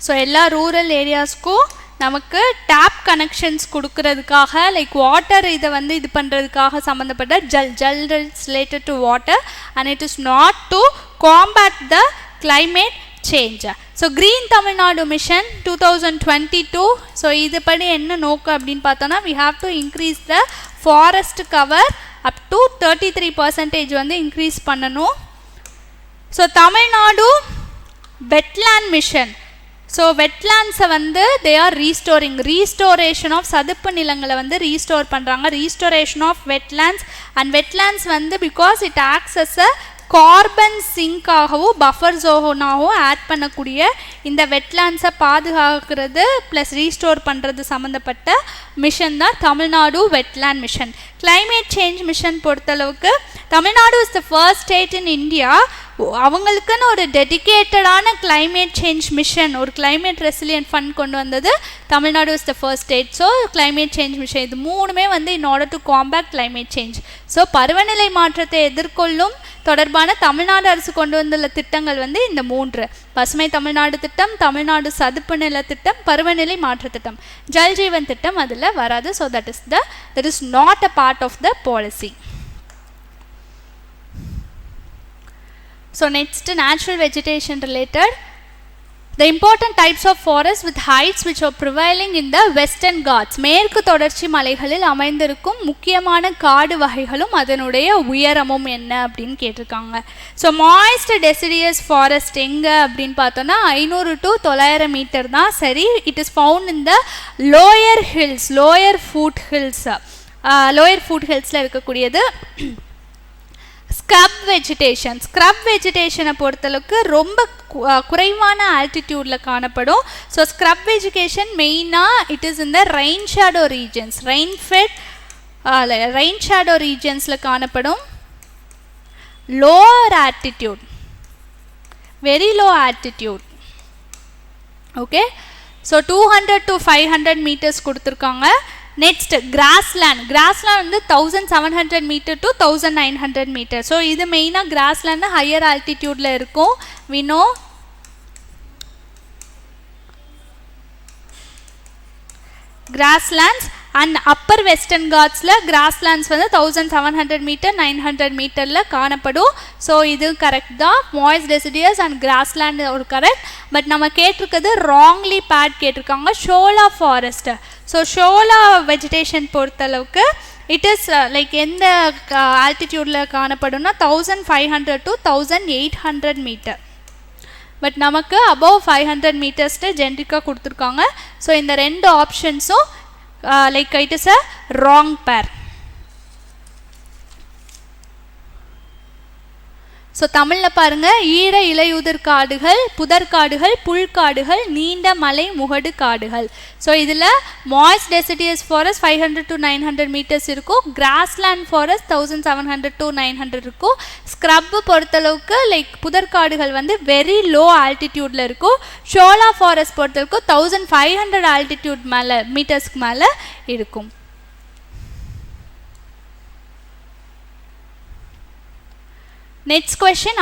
So எல்லா ரூரல் ஏரியாஸ்க்கும் நமக்கு டேப் கனெக்ஷன்ஸ் கொடுக்கறதுக்காக வாட்டர் இதை வந்து இது பண்ணுறதுக்காக சம்மந்தப்பட்ட Jal related to water and it is not to combat the climate change. So green Tamil Nadu mission 2022. So இதுபடி என்ன நோக்கம் அப்படின்னு பார்த்தோன்னா we have to increase the forest cover up to 33% வந்து இன்க்ரீஸ் பண்ணணும். So Tamil Nadu wetland mission. So வெட்லேண்ட்ஸை வந்து தே ஆர் ரீஸ்டோரேஷன் ஆஃப் சதுப்பு நிலங்களை வந்து ரீஸ்டோர் பண்ணுறாங்க. Restoration of wetlands and wetlands வந்து because it acts as a carbon சிங்காகவும் பஃபர் ஜோனாகவும் ஆட் பண்ணக்கூடிய இந்த வெட்லேண்ட்ஸை பாதுகாக்கிறது ப்ளஸ் ரீஸ்டோர் பண்ணுறது சம்மந்தப்பட்ட மிஷன் தான் Tamil Nadu wetland mission. Climate change mission பொறுத்தளவுக்கு Tamil Nadu is the first state in India. அவங்களுக்குன்னு ஒரு டெடிக்கேட்டடான கிளைமேட் சேஞ்ச் மிஷன், ஒரு கிளைமேட் ரெசிலியன்ட் ஃபண்ட் கொண்டு வந்தது Tamil Nadu is the first state. So climate change mission இது மூணுமே வந்து in order to combat climate change. So பருவநிலை மாற்றத்தை எதிர்கொள்ளும் தொடர்பான தமிழ்நாடு அரசு கொண்டு வந்துள்ள திட்டங்கள் வந்து இந்த மூன்று: பசுமை தமிழ்நாடு திட்டம், தமிழ்நாடு சதுப்பு நில திட்டம், பருவநிலை மாற்ற திட்டம். ஜல்ஜீவன் திட்டம் அதில் வராது. So that is not a part of the policy. So next, natural vegetation related. The important types of forests with heights which are prevailing in the western Ghats. மேற்கு தொடர்ச்சி மலைகளில் அமைந்திருக்கும் முக்கியமான காடு வகைகளும் அதனுடைய உயரமும் என்ன அப்படின்னு கேட்டிருக்காங்க. ஸோ மாய்ஸ்ட் டெசிடியஸ் ஃபாரஸ்ட் எங்கே அப்படின்னு பார்த்தோன்னா 500 to 900 மீட்டர் தான் சரி. It is found in the lower hills, lower foot ஹில்ஸில் இருக்கக்கூடியது. ஸ்க்ரப் வெஜிடேஷனை பொறுத்தளவுக்கு ரொம்ப குறைவான ஆல்டிடியூடில் காணப்படும். ஸோ ஸ்க்ரப் வெஜிடேஷன் மெயினாக it is in the rain shadow ரீஜன்ஸில் காணப்படும். Lower altitude, very low altitude. Okay, so 200 to 500 metres கொடுத்துருக்காங்க. நெக்ஸ்ட் கிராஸ்லேண்ட் வந்து 1700 மீட்டர் டு 1900 மீட்டர். ஸோ இது மெயினாக கிராஸ்லேண்ட் ஹையர் ஆல்டிடியூடில் இருக்கும். we know grasslands and upper western காட்ஸில் grasslands வந்து 1700 மீட்டர் 900 மீட்டரில் காணப்படும். ஸோ இது கரெக்ட் தான். மாய்ஸ்ட் டெசிடியஸ் அண்ட் கிராஸ்லேண்ட் ஒரு கரெக்ட். பட் நம்ம கேட்டிருக்கிறது ராங்லி பேட் கேட்டிருக்காங்க. Shola forest. So shola vegetation பொறுத்தளவுக்கு இட் இஸ் எந்த ஆல்டிடியூடில் காணப்படும்னா 1500 to 1800 மீட்டர். பட் நமக்கு அபவ் 500 மீட்டர்ஸ்ட்டு ஜென்ரிக்காக கொடுத்துருக்காங்க. ஸோ இந்த ரெண்டு ஆப்ஷன்ஸும் like it is a wrong pair. So தமிழில் பாருங்கள், ஈர இலையுதிர் காடுகள், புதற்காடுகள், புல்காடுகள், நீண்ட மலை முகடு காடுகள். ஸோ இதில் moist deciduous forest 500 to 900 meters இருக்கும், கிராஸ்லேண்ட் ஃபாரஸ்ட் 1700 to 900 இருக்கும். ஸ்க்ரப்பு பொறுத்தளவுக்கு லைக் புதற்காடுகள் வந்து வெரி லோ ஆல்டிடியூடில் இருக்கும். ஷோலா ஃபாரஸ்ட் பொறுத்தளவுக்கு 1500 ஆல்டிடியூட் மேலே மீட்டர்ஸ்க்கு மேலே இருக்கும். Next question,